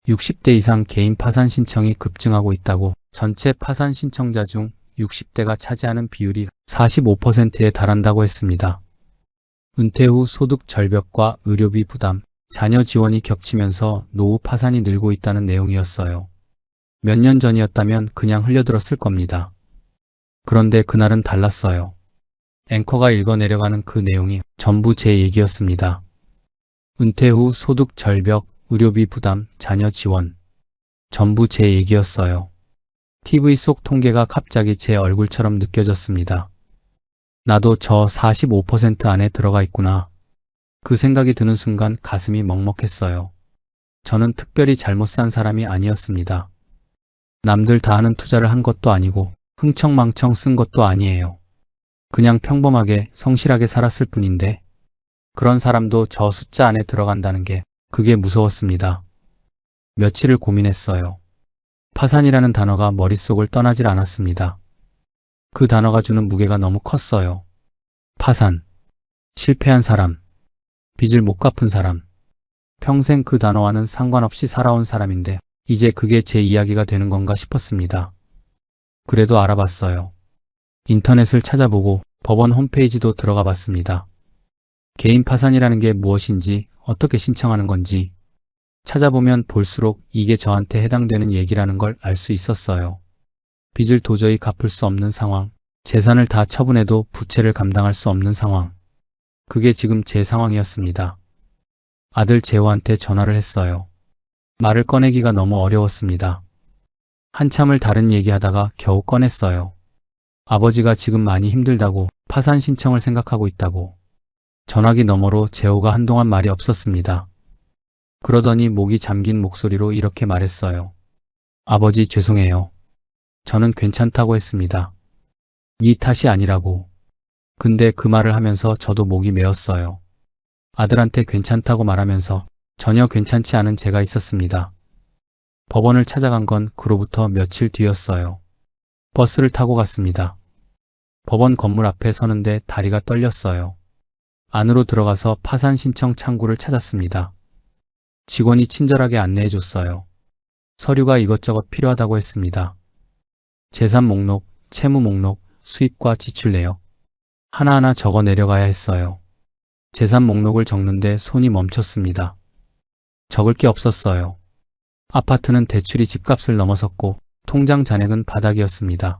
60대 이상 개인 파산 신청이 급증하고 있다고. 전체 파산 신청자 중 60대가 차지하는 비율이 45%에 달한다고 했습니다. 은퇴 후 소득 절벽과 의료비 부담, 자녀 지원이 겹치면서 노후 파산이 늘고 있다는 내용이었어요. 몇 년 전이었다면 그냥 흘려들었을 겁니다. 그런데 그날은 달랐어요. 앵커가 읽어 내려가는 그 내용이 전부 제 얘기였습니다. 은퇴 후 소득 절벽, 의료비 부담, 자녀 지원. 전부 제 얘기였어요. TV 속 통계가 갑자기 제 얼굴처럼 느껴졌습니다. 나도 저 45% 안에 들어가 있구나. 그 생각이 드는 순간 가슴이 먹먹했어요. 저는 특별히 잘못 산 사람이 아니었습니다. 남들 다 하는 투자를 한 것도 아니고 흥청망청 쓴 것도 아니에요. 그냥 평범하게 성실하게 살았을 뿐인데 그런 사람도 저 숫자 안에 들어간다는 게 그게 무서웠습니다. 며칠을 고민했어요. 파산이라는 단어가 머릿속을 떠나질 않았습니다. 그 단어가 주는 무게가 너무 컸어요. 파산, 실패한 사람, 빚을 못 갚은 사람, 평생 그 단어와는 상관없이 살아온 사람인데 이제 그게 제 이야기가 되는 건가 싶었습니다. 그래도 알아봤어요. 인터넷을 찾아보고 법원 홈페이지도 들어가 봤습니다. 개인 파산이라는 게 무엇인지, 어떻게 신청하는 건지 찾아보면 볼수록 이게 저한테 해당되는 얘기라는 걸 알 수 있었어요. 빚을 도저히 갚을 수 없는 상황, 재산을 다 처분해도 부채를 감당할 수 없는 상황. 그게 지금 제 상황이었습니다. 아들 재호한테 전화를 했어요. 말을 꺼내기가 너무 어려웠습니다. 한참을 다른 얘기하다가 겨우 꺼냈어요. 아버지가 지금 많이 힘들다고, 파산 신청을 생각하고 있다고. 전화기 너머로 재호가 한동안 말이 없었습니다. 그러더니 목이 잠긴 목소리로 이렇게 말했어요. 아버지 죄송해요. 저는 괜찮다고 했습니다. 네 탓이 아니라고. 근데 그 말을 하면서 저도 목이 메었어요. 아들한테 괜찮다고 말하면서 전혀 괜찮지 않은 제가 있었습니다. 법원을 찾아간 건 그로부터 며칠 뒤였어요. 버스를 타고 갔습니다. 법원 건물 앞에 서는데 다리가 떨렸어요. 안으로 들어가서 파산 신청 창구를 찾았습니다. 직원이 친절하게 안내해줬어요. 서류가 이것저것 필요하다고 했습니다. 재산 목록, 채무 목록, 수입과 지출 내역. 하나하나 적어 내려가야 했어요. 재산 목록을 적는데 손이 멈췄습니다. 적을 게 없었어요. 아파트는 대출이 집값을 넘어섰고 통장 잔액은 바닥이었습니다.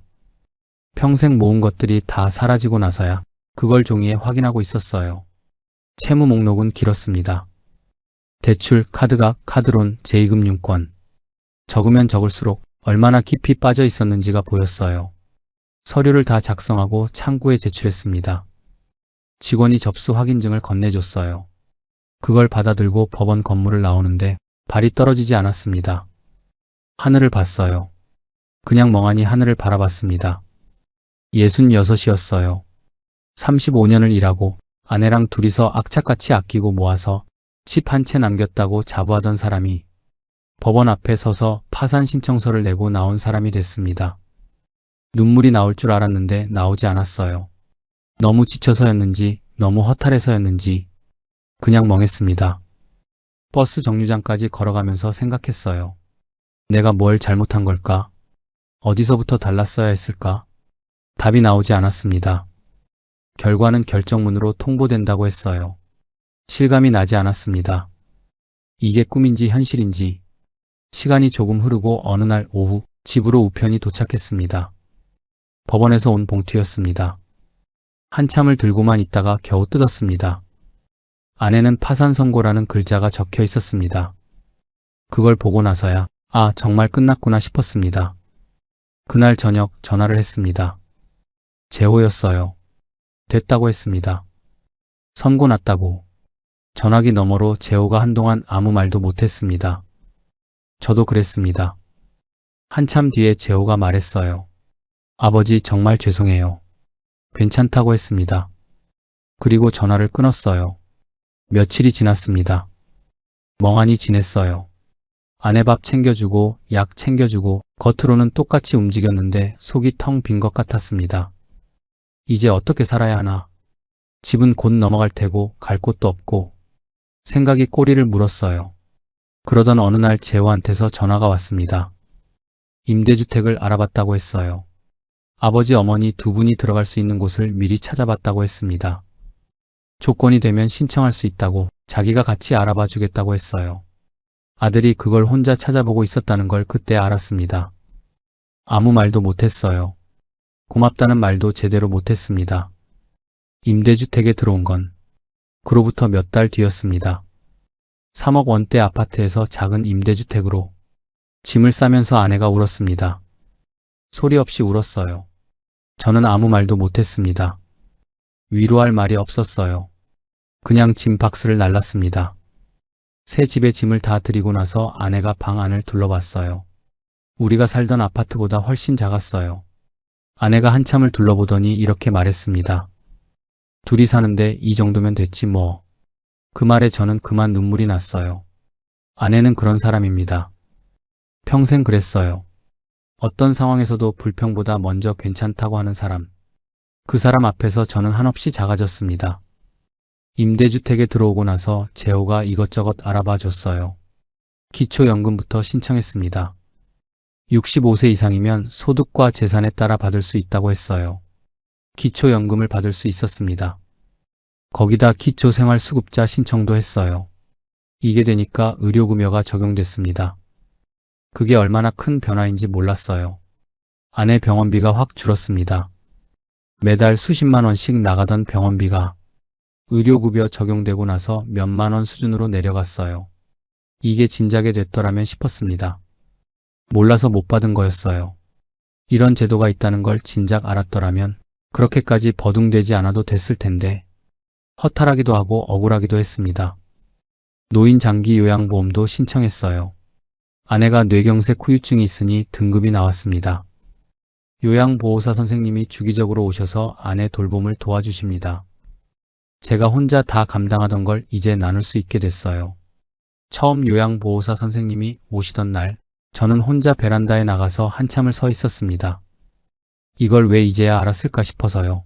평생 모은 것들이 다 사라지고 나서야 그걸 종이에 확인하고 있었어요. 채무 목록은 길었습니다. 대출, 카드값, 카드론, 제2금융권. 적으면 적을수록 얼마나 깊이 빠져 있었는지가 보였어요. 서류를 다 작성하고 창구에 제출했습니다. 직원이 접수 확인증을 건네줬어요. 그걸 받아들고 법원 건물을 나오는데 발이 떨어지지 않았습니다. 하늘을 봤어요. 그냥 멍하니 하늘을 바라봤습니다. 66이었어요. 35년을 일하고 아내랑 둘이서 악착같이 아끼고 모아서 집 한 채 남겼다고 자부하던 사람이 법원 앞에 서서 파산 신청서를 내고 나온 사람이 됐습니다. 눈물이 나올 줄 알았는데 나오지 않았어요. 너무 지쳐서였는지 너무 허탈해서였는지 그냥 멍했습니다. 버스 정류장까지 걸어가면서 생각했어요. 내가 뭘 잘못한 걸까? 어디서부터 달랐어야 했을까? 답이 나오지 않았습니다. 결과는 결정문으로 통보된다고 했어요. 실감이 나지 않았습니다. 이게 꿈인지 현실인지. 시간이 조금 흐르고 어느 날 오후 집으로 우편이 도착했습니다. 법원에서 온 봉투였습니다. 한참을 들고만 있다가 겨우 뜯었습니다. 안에는 파산 선고라는 글자가 적혀 있었습니다. 그걸 보고 나서야 아, 정말 끝났구나 싶었습니다. 그날 저녁 전화를 했습니다. 재호였어요. 됐다고 했습니다. 선고 났다고. 전화기 너머로 재호가 한동안 아무 말도 못했습니다. 저도 그랬습니다. 한참 뒤에 재호가 말했어요. 아버지 정말 죄송해요. 괜찮다고 했습니다. 그리고 전화를 끊었어요. 며칠이 지났습니다. 멍하니 지냈어요. 아내 밥 챙겨주고 약 챙겨주고 겉으로는 똑같이 움직였는데 속이 텅 빈 것 같았습니다. 이제 어떻게 살아야 하나. 집은 곧 넘어갈 테고 갈 곳도 없고 생각이 꼬리를 물었어요. 그러던 어느 날 재호한테서 전화가 왔습니다. 임대주택을 알아봤다고 했어요. 아버지 어머니 두 분이 들어갈 수 있는 곳을 미리 찾아봤다고 했습니다. 조건이 되면 신청할 수 있다고 자기가 같이 알아봐 주겠다고 했어요. 아들이 그걸 혼자 찾아보고 있었다는 걸 그때 알았습니다. 아무 말도 못했어요. 고맙다는 말도 제대로 못했습니다. 임대주택에 들어온 건 그로부터 몇 달 뒤였습니다. 3억 원대 아파트에서 작은 임대주택으로 짐을 싸면서 아내가 울었습니다. 소리 없이 울었어요. 저는 아무 말도 못했습니다. 위로할 말이 없었어요. 그냥 짐 박스를 날랐습니다. 새 집에 짐을 다 드리고 나서 아내가 방 안을 둘러봤어요. 우리가 살던 아파트보다 훨씬 작았어요. 아내가 한참을 둘러보더니 이렇게 말했습니다. 둘이 사는데 이 정도면 됐지 뭐. 그 말에 저는 그만 눈물이 났어요. 아내는 그런 사람입니다. 평생 그랬어요. 어떤 상황에서도 불평보다 먼저 괜찮다고 하는 사람. 그 사람 앞에서 저는 한없이 작아졌습니다. 임대주택에 들어오고 나서 재호가 이것저것 알아봐 줬어요. 기초연금부터 신청했습니다. 65세 이상이면 소득과 재산에 따라 받을 수 있다고 했어요. 기초연금을 받을 수 있었습니다. 거기다 기초생활수급자 신청도 했어요. 이게 되니까 의료급여가 적용됐습니다. 그게 얼마나 큰 변화인지 몰랐어요. 아내 병원비가 확 줄었습니다. 매달 수십만 원씩 나가던 병원비가 의료급여 적용되고 나서 몇만 원 수준으로 내려갔어요. 이게 진작에 됐더라면 싶었습니다. 몰라서 못 받은 거였어요. 이런 제도가 있다는 걸 진작 알았더라면 그렇게까지 버둥대지 않아도 됐을 텐데 허탈하기도 하고 억울하기도 했습니다. 노인 장기 요양보험도 신청했어요. 아내가 뇌경색 후유증이 있으니 등급이 나왔습니다. 요양보호사 선생님이 주기적으로 오셔서 아내 돌봄을 도와주십니다. 제가 혼자 다 감당하던 걸 이제 나눌 수 있게 됐어요. 처음 요양보호사 선생님이 오시던 날 저는 혼자 베란다에 나가서 한참을 서 있었습니다. 이걸 왜 이제야 알았을까 싶어서요.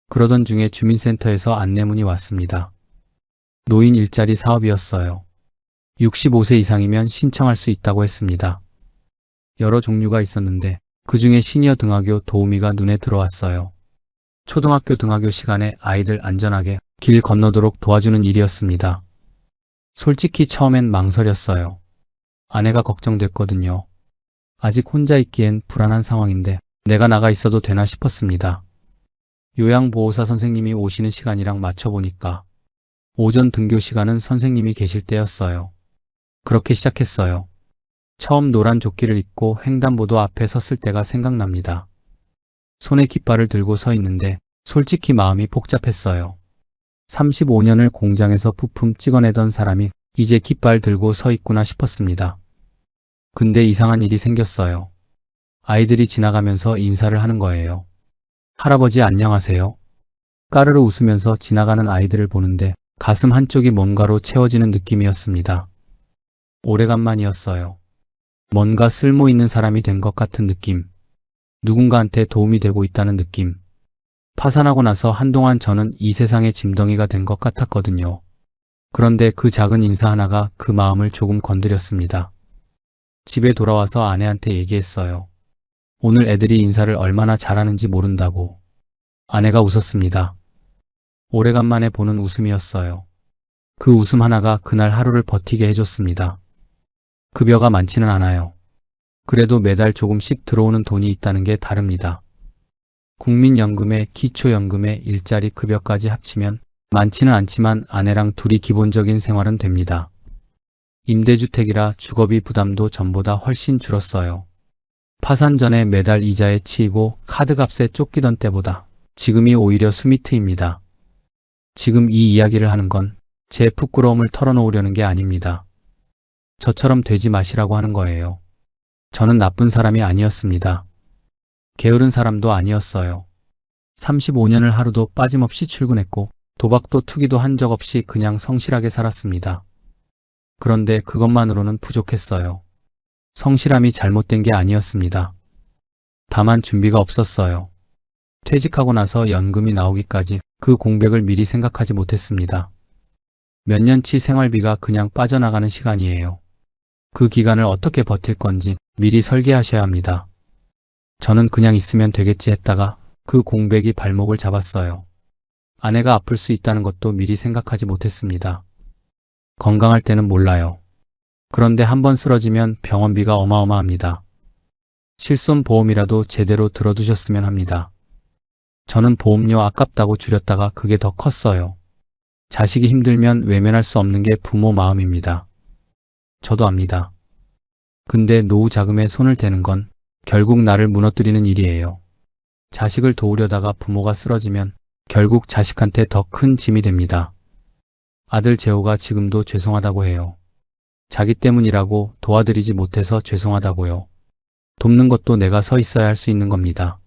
그러던 중에 주민센터에서 안내문이 왔습니다. 노인 일자리 사업이었어요. 65세 이상이면 신청할 수 있다고 했습니다. 여러 종류가 있었는데 그 중에 시니어 등하교 도우미가 눈에 들어왔어요. 초등학교 등하교 시간에 아이들 안전하게 길 건너도록 도와주는 일이었습니다. 솔직히 처음엔 망설였어요. 아내가 걱정됐거든요. 아직 혼자 있기엔 불안한 상황인데 내가 나가 있어도 되나 싶었습니다. 요양보호사 선생님이 오시는 시간이랑 맞춰보니까 오전 등교 시간은 선생님이 계실 때였어요. 그렇게 시작했어요. 처음 노란 조끼를 입고 횡단보도 앞에 섰을 때가 생각납니다. 손에 깃발을 들고 서 있는데 솔직히 마음이 복잡했어요. 35년을 공장에서 부품 찍어내던 사람이 이제 깃발 들고 서 있구나 싶었습니다. 근데 이상한 일이 생겼어요. 아이들이 지나가면서 인사를 하는 거예요. 할아버지 안녕하세요. 까르르 웃으면서 지나가는 아이들을 보는데 가슴 한쪽이 뭔가로 채워지는 느낌이었습니다. 오래간만이었어요. 뭔가 쓸모 있는 사람이 된 것 같은 느낌. 누군가한테 도움이 되고 있다는 느낌. 파산하고 나서 한동안 저는 이 세상의 짐덩이가 된 것 같았거든요. 그런데 그 작은 인사 하나가 그 마음을 조금 건드렸습니다. 집에 돌아와서 아내한테 얘기했어요. 오늘 애들이 인사를 얼마나 잘하는지 모른다고. 아내가 웃었습니다. 오래간만에 보는 웃음이었어요. 그 웃음 하나가 그날 하루를 버티게 해줬습니다. 급여가 많지는 않아요. 그래도 매달 조금씩 들어오는 돈이 있다는 게 다릅니다. 국민연금에 기초연금에 일자리 급여까지 합치면 많지는 않지만 아내랑 둘이 기본적인 생활은 됩니다. 임대주택이라 주거비 부담도 전보다 훨씬 줄었어요. 파산 전에 매달 이자에 치이고 카드값에 쫓기던 때보다 지금이 오히려 숨이 트입니다. 지금 이 이야기를 하는 건 제 부끄러움을 털어놓으려는 게 아닙니다. 저처럼 되지 마시라고 하는 거예요. 저는 나쁜 사람이 아니었습니다. 게으른 사람도 아니었어요. 35년을 하루도 빠짐없이 출근했고 도박도 투기도 한 적 없이 그냥 성실하게 살았습니다. 그런데 그것만으로는 부족했어요. 성실함이 잘못된 게 아니었습니다. 다만 준비가 없었어요. 퇴직하고 나서 연금이 나오기까지 그 공백을 미리 생각하지 못했습니다. 몇 년치 생활비가 그냥 빠져나가는 시간이에요. 그 기간을 어떻게 버틸 건지 미리 설계하셔야 합니다. 저는 그냥 있으면 되겠지 했다가 그 공백이 발목을 잡았어요. 아내가 아플 수 있다는 것도 미리 생각하지 못했습니다. 건강할 때는 몰라요. 그런데 한번 쓰러지면 병원비가 어마어마합니다. 실손보험이라도 제대로 들어두셨으면 합니다. 저는 보험료 아깝다고 줄였다가 그게 더 컸어요. 자식이 힘들면 외면할 수 없는 게 부모 마음입니다. 저도 압니다. 근데 노후 자금에 손을 대는 건 결국 나를 무너뜨리는 일이에요. 자식을 도우려다가 부모가 쓰러지면 결국 자식한테 더 큰 짐이 됩니다. 아들 재호가 지금도 죄송하다고 해요. 자기 때문이라고 도와드리지 못해서 죄송하다고요. 돕는 것도 내가 서 있어야 할 수 있는 겁니다.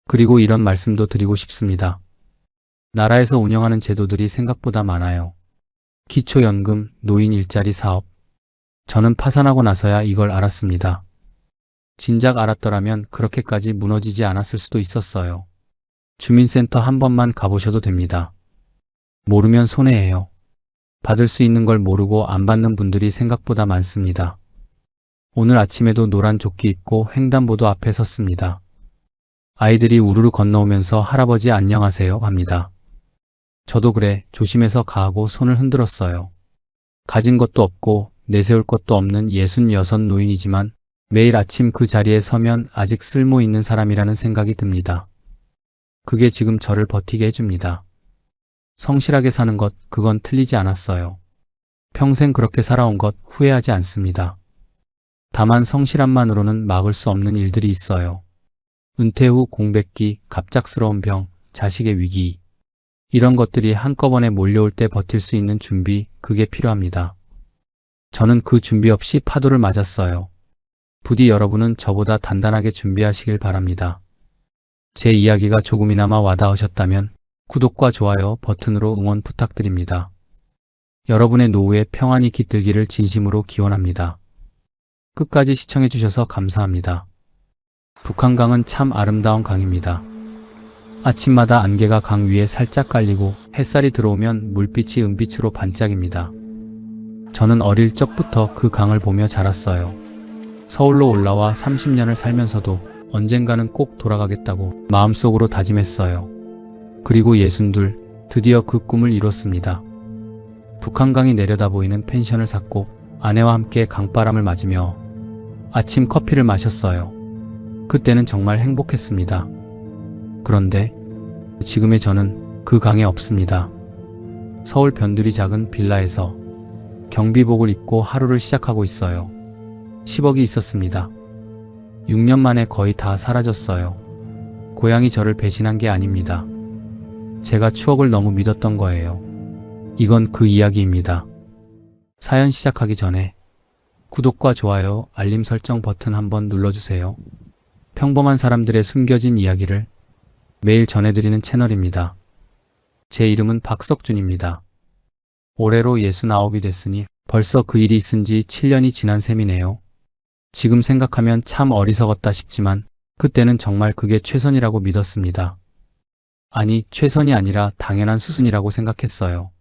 그리고 이런 말씀도 드리고 싶습니다. 나라에서 운영하는 제도들이 생각보다 많아요. 기초연금, 노인 일자리 사업. 저는 파산하고 나서야 이걸 알았습니다. 진작 알았더라면 그렇게까지 무너지지 않았을 수도 있었어요. 주민센터 한 번만 가보셔도 됩니다. 모르면 손해예요. 받을 수 있는 걸 모르고 안 받는 분들이 생각보다 많습니다. 오늘 아침에도 노란 조끼 입고 횡단보도 앞에 섰습니다. 아이들이 우르르 건너오면서 할아버지 안녕하세요 합니다. 저도 그래 조심해서 가하고 손을 흔들었어요. 가진 것도 없고 내세울 것도 없는 66 노인이지만 매일 아침 그 자리에 서면 아직 쓸모 있는 사람이라는 생각이 듭니다. 그게 지금 저를 버티게 해줍니다. 성실하게 사는 것, 그건 틀리지 않았어요. 평생 그렇게 살아온 것 후회하지 않습니다. 다만 성실함만으로는 막을 수 없는 일들이 있어요. 은퇴 후 공백기, 갑작스러운 병, 자식의 위기. 이런 것들이 한꺼번에 몰려올 때 버틸 수 있는 준비, 그게 필요합니다. 저는 그 준비 없이 파도를 맞았어요. 부디 여러분은 저보다 단단하게 준비하시길 바랍니다. 제 이야기가 조금이나마 와닿으셨다면 구독과 좋아요 버튼으로 응원 부탁드립니다. 여러분의 노후에 평안이 깃들기를 진심으로 기원합니다. 끝까지 시청해주셔서 감사합니다. 북한강은 참 아름다운 강입니다. 아침마다 안개가 강 위에 살짝 깔리고 햇살이 들어오면 물빛이 은빛으로 반짝입니다. 저는 어릴 적부터 그 강을 보며 자랐어요. 서울로 올라와 30년을 살면서도 언젠가는 꼭 돌아가겠다고 마음속으로 다짐했어요. 그리고 62, 드디어 그 꿈을 이뤘습니다. 북한강이 내려다 보이는 펜션을 샀고 아내와 함께 강바람을 맞으며 아침 커피를 마셨어요. 그때는 정말 행복했습니다. 그런데 지금의 저는 그 강에 없습니다. 서울 변두리 작은 빌라에서 경비복을 입고 하루를 시작하고 있어요. 10억이 있었습니다. 6년 만에 거의 다 사라졌어요. 고향이 저를 배신한 게 아닙니다. 제가 추억을 너무 믿었던 거예요. 이건 그 이야기입니다. 사연 시작하기 전에 구독과 좋아요, 알림 설정 버튼 한번 눌러주세요. 평범한 사람들의 숨겨진 이야기를 매일 전해드리는 채널입니다. 제 이름은 박석준입니다. 올해로 69이 됐으니 벌써 그 일이 있은 지 7년이 지난 셈이네요. 지금 생각하면 참 어리석었다 싶지만 그때는 정말 그게 최선이라고 믿었습니다. 아니, 최선이 아니라 당연한 수순이라고 생각했어요.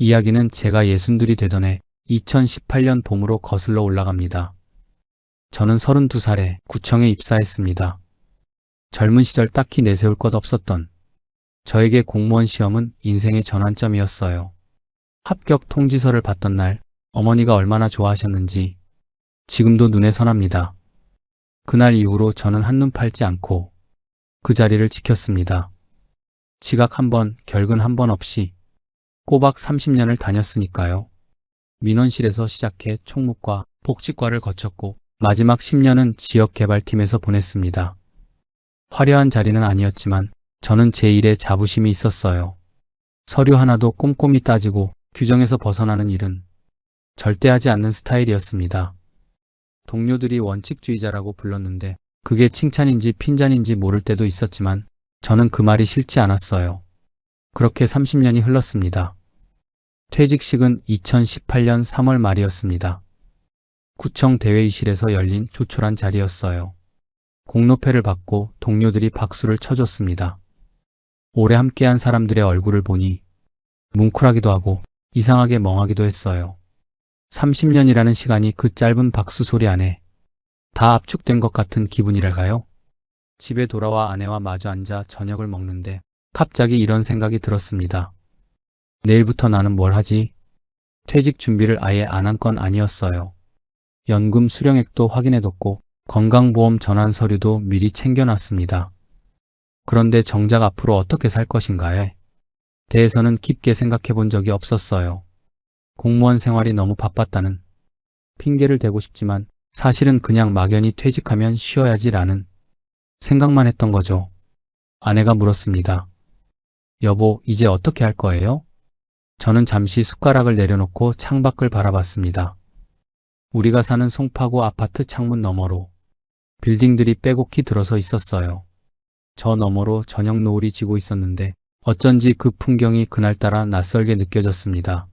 이야기는 제가 62이 되던 해 2018년 봄으로 거슬러 올라갑니다. 저는 32살에 구청에 입사했습니다. 젊은 시절 딱히 내세울 것 없었던 저에게 공무원 시험은 인생의 전환점이었어요. 합격 통지서를 받던 날 어머니가 얼마나 좋아하셨는지 지금도 눈에 선합니다. 그날 이후로 저는 한눈 팔지 않고 그 자리를 지켰습니다. 지각 한 번, 결근 한 번 없이 꼬박 30년을 다녔으니까요. 민원실에서 시작해 총무과, 복지과를 거쳤고 마지막 10년은 지역개발팀에서 보냈습니다. 화려한 자리는 아니었지만 저는 제 일에 자부심이 있었어요. 서류 하나도 꼼꼼히 따지고 규정에서 벗어나는 일은 절대 하지 않는 스타일이었습니다. 동료들이 원칙주의자라고 불렀는데 그게 칭찬인지 핀잔인지 모를 때도 있었지만 저는 그 말이 싫지 않았어요. 그렇게 30년이 흘렀습니다. 퇴직식은 2018년 3월 말이었습니다. 구청 대회의실에서 열린 조촐한 자리였어요. 공로패를 받고 동료들이 박수를 쳐줬습니다. 오래 함께한 사람들의 얼굴을 보니 뭉클하기도 하고 이상하게 멍하기도 했어요. 30년이라는 시간이 그 짧은 박수 소리 안에 다 압축된 것 같은 기분이랄까요? 집에 돌아와 아내와 마주 앉아 저녁을 먹는데 갑자기 이런 생각이 들었습니다. 내일부터 나는 뭘 하지? 퇴직 준비를 아예 안 한 건 아니었어요. 연금 수령액도 확인해뒀고 건강보험 전환 서류도 미리 챙겨놨습니다. 그런데 정작 앞으로 어떻게 살 것인가에 대해서는 깊게 생각해 본 적이 없었어요. 공무원 생활이 너무 바빴다는 핑계를 대고 싶지만 사실은 그냥 막연히 퇴직하면 쉬어야지라는 생각만 했던 거죠. 아내가 물었습니다. 여보, 이제 어떻게 할 거예요? 저는 잠시 숟가락을 내려놓고 창밖을 바라봤습니다. 우리가 사는 송파구 아파트 창문 너머로 빌딩들이 빼곡히 들어서 있었어요. 저 너머로 저녁 노을이 지고 있었는데 어쩐지 그 풍경이 그날따라 낯설게 느껴졌습니다.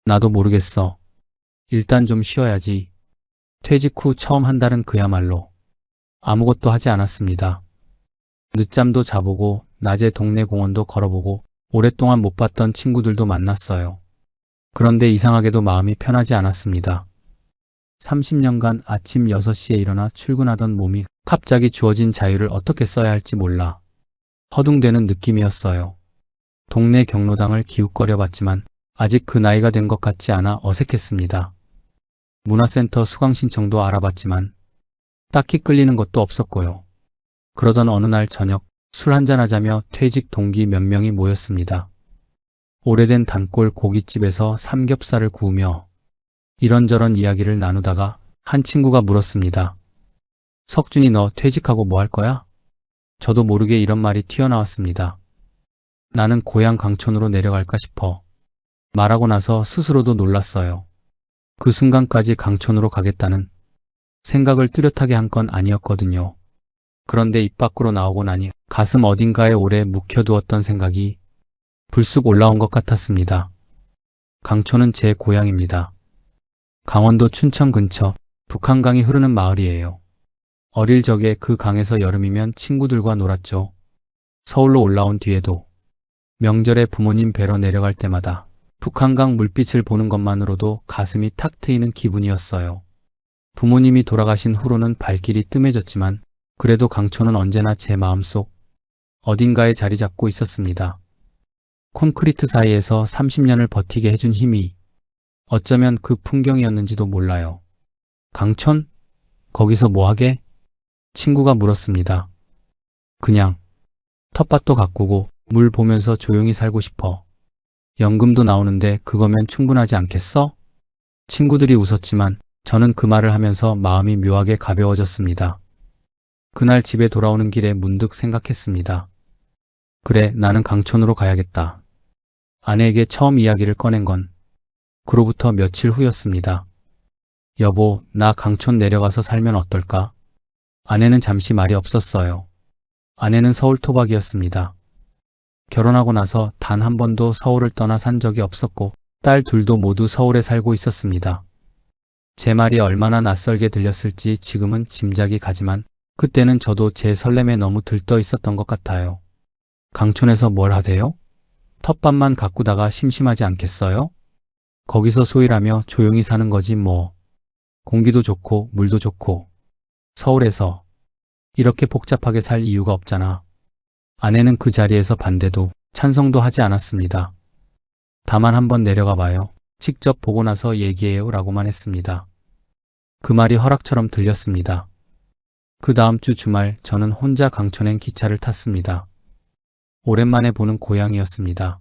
나도 모르겠어. 일단 좀 쉬어야지. 퇴직 후 처음 한 달은 그야말로 아무것도 하지 않았습니다. 늦잠도 자보고 낮에 동네 공원도 걸어보고 오랫동안 못 봤던 친구들도 만났어요. 그런데 이상하게도 마음이 편하지 않았습니다. 30년간 아침 6시에 일어나 출근하던 몸이 갑자기 주어진 자유를 어떻게 써야 할지 몰라 허둥대는 느낌이었어요. 동네 경로당을 기웃거려 봤지만 아직 그 나이가 된 것 같지 않아 어색했습니다. 문화센터 수강 신청도 알아봤지만 딱히 끌리는 것도 없었고요. 그러던 어느 날 저녁 술 한잔하자며 퇴직 동기 몇 명이 모였습니다. 오래된 단골 고깃집에서 삼겹살을 구우며 이런저런 이야기를 나누다가 한 친구가 물었습니다. 석준이 너 퇴직하고 뭐 할 거야? 저도 모르게 이런 말이 튀어나왔습니다. 나는 고향 강촌으로 내려갈까 싶어. 말하고 나서 스스로도 놀랐어요. 그 순간까지 강촌으로 가겠다는 생각을 뚜렷하게 한 건 아니었거든요. 그런데 입 밖으로 나오고 나니 가슴 어딘가에 오래 묵혀두었던 생각이 불쑥 올라온 것 같았습니다. 강촌은 제 고향입니다. 강원도 춘천 근처 북한강이 흐르는 마을이에요. 어릴 적에 그 강에서 여름이면 친구들과 놀았죠. 서울로 올라온 뒤에도 명절에 부모님 뵈러 내려갈 때마다 북한강 물빛을 보는 것만으로도 가슴이 탁 트이는 기분이었어요. 부모님이 돌아가신 후로는 발길이 뜸해졌지만 그래도 강촌은 언제나 제 마음속 어딘가에 자리 잡고 있었습니다. 콘크리트 사이에서 30년을 버티게 해준 힘이 어쩌면 그 풍경이었는지도 몰라요. 강촌? 거기서 뭐하게? 친구가 물었습니다. 그냥 텃밭도 가꾸고 물 보면서 조용히 살고 싶어. 연금도 나오는데 그거면 충분하지 않겠어? 친구들이 웃었지만 저는 그 말을 하면서 마음이 묘하게 가벼워졌습니다. 그날 집에 돌아오는 길에 문득 생각했습니다. 그래, 나는 강촌으로 가야겠다. 아내에게 처음 이야기를 꺼낸 건 그로부터 며칠 후였습니다. 여보, 나 강촌 내려가서 살면 어떨까? 아내는 잠시 말이 없었어요. 아내는 서울 토박이었습니다. 결혼하고 나서 단 한 번도 서울을 떠나 산 적이 없었고 딸 둘도 모두 서울에 살고 있었습니다. 제 말이 얼마나 낯설게 들렸을지 지금은 짐작이 가지만 그때는 저도 제 설렘에 너무 들떠 있었던 것 같아요. 강촌에서 뭘 하세요? 텃밭만 가꾸다가 심심하지 않겠어요? 거기서 소일하며 조용히 사는 거지 뭐. 공기도 좋고 물도 좋고. 서울에서 이렇게 복잡하게 살 이유가 없잖아. 아내는 그 자리에서 반대도 찬성도 하지 않았습니다. 다만 한번 내려가 봐요. 직접 보고 나서 얘기해요 라고만 했습니다. 그 말이 허락처럼 들렸습니다. 그 다음 주 주말 저는 혼자 강촌행 기차를 탔습니다. 오랜만에 보는 고향이었습니다.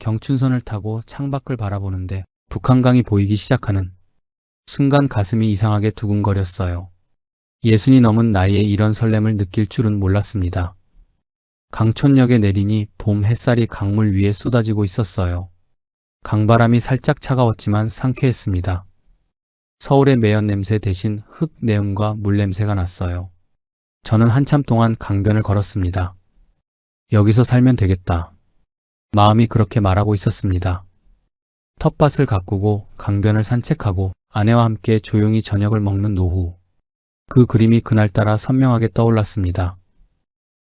경춘선을 타고 창밖을 바라보는데 북한강이 보이기 시작하는 순간 가슴이 이상하게 두근거렸어요. 60이 넘은 나이에 이런 설렘을 느낄 줄은 몰랐습니다. 강촌역에 내리니 봄 햇살이 강물 위에 쏟아지고 있었어요. 강바람이 살짝 차가웠지만 상쾌했습니다. 서울의 매연 냄새 대신 흙 내음과 물 냄새가 났어요. 저는 한참 동안 강변을 걸었습니다. 여기서 살면 되겠다. 마음이 그렇게 말하고 있었습니다. 텃밭을 가꾸고 강변을 산책하고 아내와 함께 조용히 저녁을 먹는 노후. 그 그림이 그날따라 선명하게 떠올랐습니다.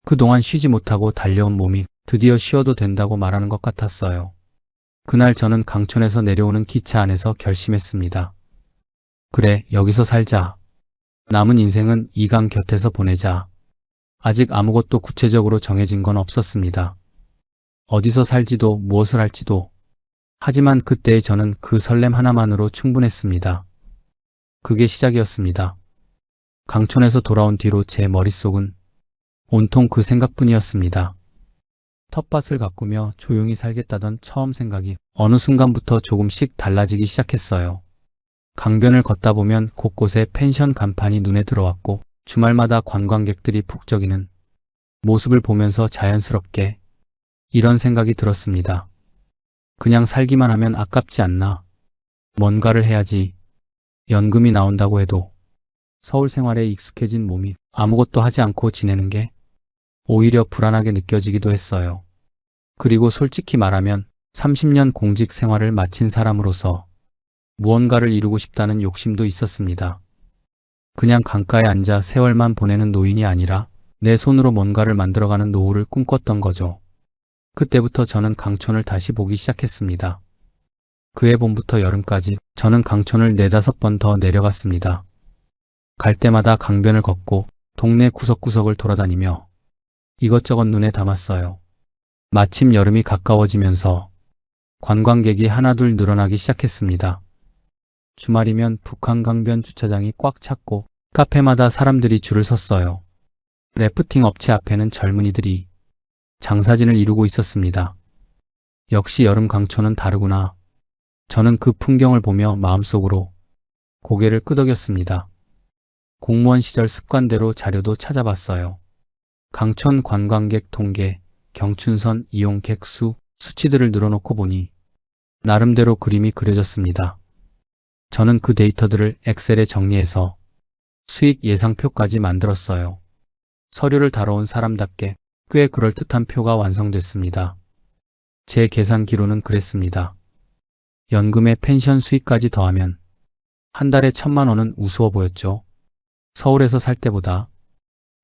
그동안 쉬지 못하고 달려온 몸이 드디어 쉬어도 된다고 말하는 것 같았어요. 그날 저는 강촌에서 내려오는 기차 안에서 결심했습니다. 그래, 여기서 살자. 남은 인생은 이 강 곁에서 보내자. 아직 아무것도 구체적으로 정해진 건 없었습니다. 어디서 살지도 무엇을 할지도. 하지만 그때의 저는 그 설렘 하나만으로 충분했습니다. 그게 시작이었습니다. 강촌에서 돌아온 뒤로 제 머릿속은 온통 그 생각뿐이었습니다. 텃밭을 가꾸며 조용히 살겠다던 처음 생각이 어느 순간부터 조금씩 달라지기 시작했어요. 강변을 걷다 보면 곳곳에 펜션 간판이 눈에 들어왔고 주말마다 관광객들이 푹적이는 모습을 보면서 자연스럽게 이런 생각이 들었습니다. 그냥 살기만 하면 아깝지 않나. 뭔가를 해야지. 연금이 나온다고 해도 서울 생활에 익숙해진 몸이 아무것도 하지 않고 지내는 게 오히려 불안하게 느껴지기도 했어요. 그리고 솔직히 말하면 30년 공직 생활을 마친 사람으로서 무언가를 이루고 싶다는 욕심도 있었습니다. 그냥 강가에 앉아 세월만 보내는 노인이 아니라 내 손으로 뭔가를 만들어가는 노후를 꿈꿨던 거죠. 그때부터 저는 강촌을 다시 보기 시작했습니다. 그해 봄부터 여름까지 저는 강촌을 4~5번 더 내려갔습니다. 갈 때마다 강변을 걷고 동네 구석구석을 돌아다니며 이것저것 눈에 담았어요. 마침 여름이 가까워지면서 관광객이 하나둘 늘어나기 시작했습니다. 주말이면 북한강변 주차장이 꽉 찼고 카페마다 사람들이 줄을 섰어요. 래프팅 업체 앞에는 젊은이들이 장사진을 이루고 있었습니다. 역시 여름 강촌은 다르구나. 저는 그 풍경을 보며 마음속으로 고개를 끄덕였습니다. 공무원 시절 습관대로 자료도 찾아봤어요. 강촌 관광객 통계, 경춘선 이용객 수, 수치들을 늘어놓고 보니 나름대로 그림이 그려졌습니다. 저는 그 데이터들을 엑셀에 정리해서 수익 예상표까지 만들었어요. 서류를 다뤄온 사람답게 꽤 그럴듯한 표가 완성됐습니다. 제 계산기로는 그랬습니다. 연금에 펜션 수익까지 더하면 한 달에 1,000만 원은 우스워 보였죠. 서울에서 살 때보다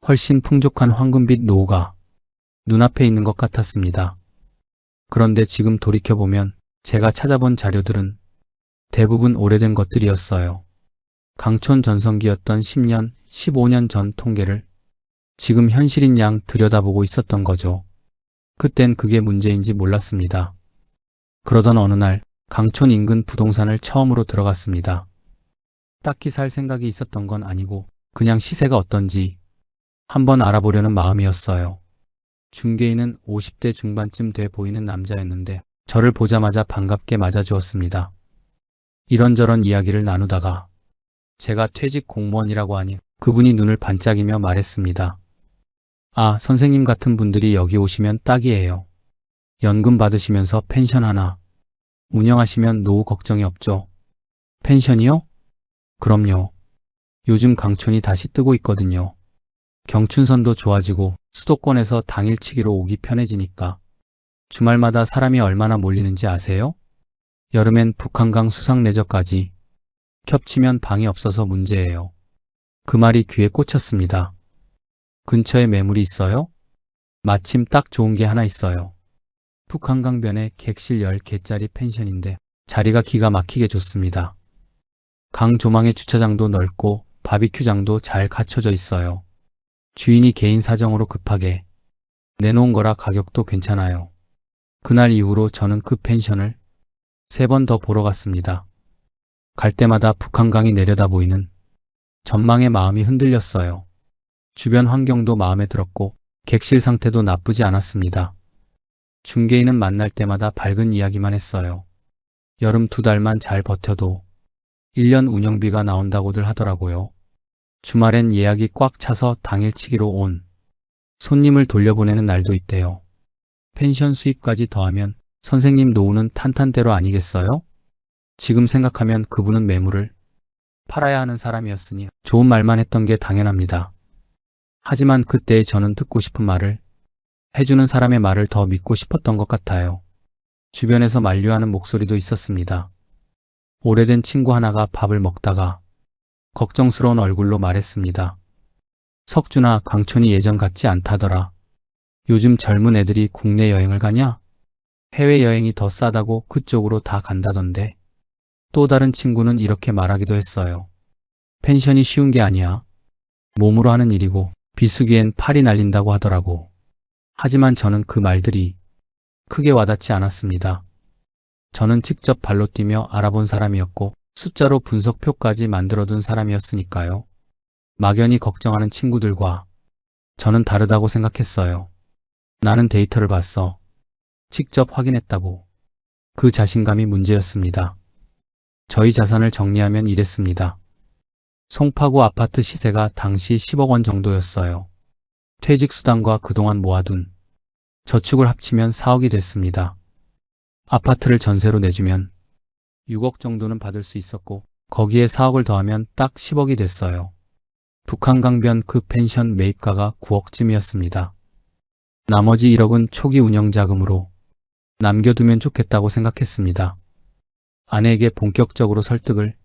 훨씬 풍족한 황금빛 노후가 눈앞에 있는 것 같았습니다. 그런데 지금 돌이켜보면 제가 찾아본 자료들은 대부분 오래된 것들이었어요. 강촌 전성기였던 10년, 15년 전 통계를 지금 현실인 양 들여다보고 있었던 거죠. 그땐 그게 문제인지 몰랐습니다. 그러던 어느 날 강촌 인근 부동산을 처음으로 들어갔습니다. 딱히 살 생각이 있었던 건 아니고 그냥 시세가 어떤지 한번 알아보려는 마음이었어요. 중개인은 50대 중반쯤 돼 보이는 남자였는데 저를 보자마자 반갑게 맞아주었습니다. 이런저런 이야기를 나누다가 제가 퇴직 공무원이라고 하니 그분이 눈을 반짝이며 말했습니다. 아, 선생님 같은 분들이 여기 오시면 딱이에요. 연금 받으시면서 펜션 하나 운영하시면 노후 걱정이 없죠. 펜션이요? 그럼요. 요즘 강촌이 다시 뜨고 있거든요. 경춘선도 좋아지고 수도권에서 당일치기로 오기 편해지니까. 주말마다 사람이 얼마나 몰리는지 아세요? 여름엔 북한강 수상레저까지. 겹치면 방이 없어서 문제예요. 그 말이 귀에 꽂혔습니다. 근처에 매물이 있어요? 마침 딱 좋은 게 하나 있어요. 북한강변에 객실 10개짜리 펜션인데 자리가 기가 막히게 좋습니다. 강 조망에 주차장도 넓고 바비큐장도 잘 갖춰져 있어요. 주인이 개인 사정으로 급하게 내놓은 거라 가격도 괜찮아요. 그날 이후로 저는 그 펜션을 3번 더 보러 갔습니다. 갈 때마다 북한강이 내려다 보이는 전망에 마음이 흔들렸어요. 주변 환경도 마음에 들었고 객실 상태도 나쁘지 않았습니다. 중개인은 만날 때마다 밝은 이야기만 했어요. 여름 2달만 잘 버텨도 1년 운영비가 나온다고들 하더라고요. 주말엔 예약이 꽉 차서 당일치기로 온 손님을 돌려보내는 날도 있대요. 펜션 수입까지 더하면 선생님 노후는 탄탄대로 아니겠어요? 지금 생각하면 그분은 매물을 팔아야 하는 사람이었으니 좋은 말만 했던 게 당연합니다. 하지만 그때 저는 듣고 싶은 말을 해주는 사람의 말을 더 믿고 싶었던 것 같아요. 주변에서 만류하는 목소리도 있었습니다. 오래된 친구 하나가 밥을 먹다가 걱정스러운 얼굴로 말했습니다. 석준아, 강촌이 예전 같지 않다더라. 요즘 젊은 애들이 국내 여행을 가냐? 해외여행이 더 싸다고 그쪽으로 다 간다던데. 또 다른 친구는 이렇게 말하기도 했어요. 펜션이 쉬운 게 아니야. 몸으로 하는 일이고 비수기엔 팔이 날린다고 하더라고. 하지만 저는 그 말들이 크게 와닿지 않았습니다. 저는 직접 발로 뛰며 알아본 사람이었고 숫자로 분석표까지 만들어둔 사람이었으니까요. 막연히 걱정하는 친구들과 저는 다르다고 생각했어요. 나는 데이터를 봤어. 직접 확인했다고. 그 자신감이 문제였습니다. 저희 자산을 정리하면 이랬습니다. 송파구 아파트 시세가 당시 10억 원 정도였어요. 퇴직수당과 그동안 모아둔 저축을 합치면 4억이 됐습니다. 아파트를 전세로 내주면 6억 정도는 받을 수 있었고 거기에 4억을 더하면 딱 10억이 됐어요. 북한강변 그 펜션 매입가가 9억쯤이었습니다. 나머지 1억은 초기 운영자금으로 남겨두면 좋겠다고 생각했습니다. 아내에게 본격적으로 설득을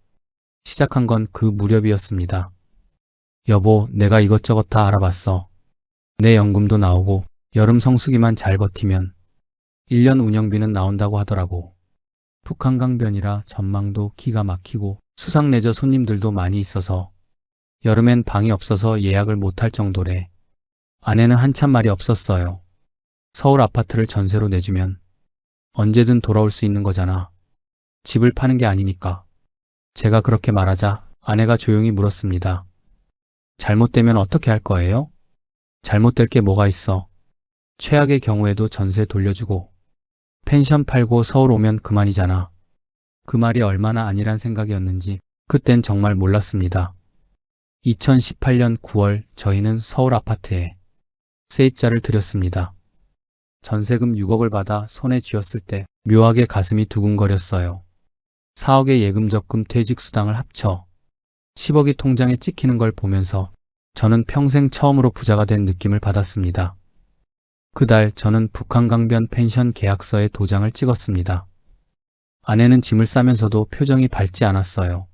시작한 건 그 무렵이었습니다. 여보, 내가 이것저것 다 알아봤어. 내 연금도 나오고 여름 성수기만 잘 버티면 1년 운영비는 나온다고 하더라고. 북한강변이라 전망도 기가 막히고 수상레저 손님들도 많이 있어서 여름엔 방이 없어서 예약을 못할 정도래. 아내는 한참 말이 없었어요. 서울 아파트를 전세로 내주면 언제든 돌아올 수 있는 거잖아. 집을 파는 게 아니니까. 제가 그렇게 말하자 아내가 조용히 물었습니다. 잘못되면 어떻게 할 거예요? 잘못될 게 뭐가 있어? 최악의 경우에도 전세 돌려주고 펜션 팔고 서울 오면 그만이잖아. 그 말이 얼마나 아니란 생각이었는지 그땐 정말 몰랐습니다. 2018년 9월 저희는 서울 아파트에 세입자를 들였습니다. 전세금 6억을 받아 손에 쥐었을 때 묘하게 가슴이 두근거렸어요. 4억의 예금 적금 퇴직수당을 합쳐 10억이 통장에 찍히는 걸 보면서 저는 평생 처음으로 부자가 된 느낌을 받았습니다. 그달 저는 북한강변 펜션 계약서에 도장을 찍었습니다. 아내는 짐을 싸면서도 표정이 밝지 않았어요.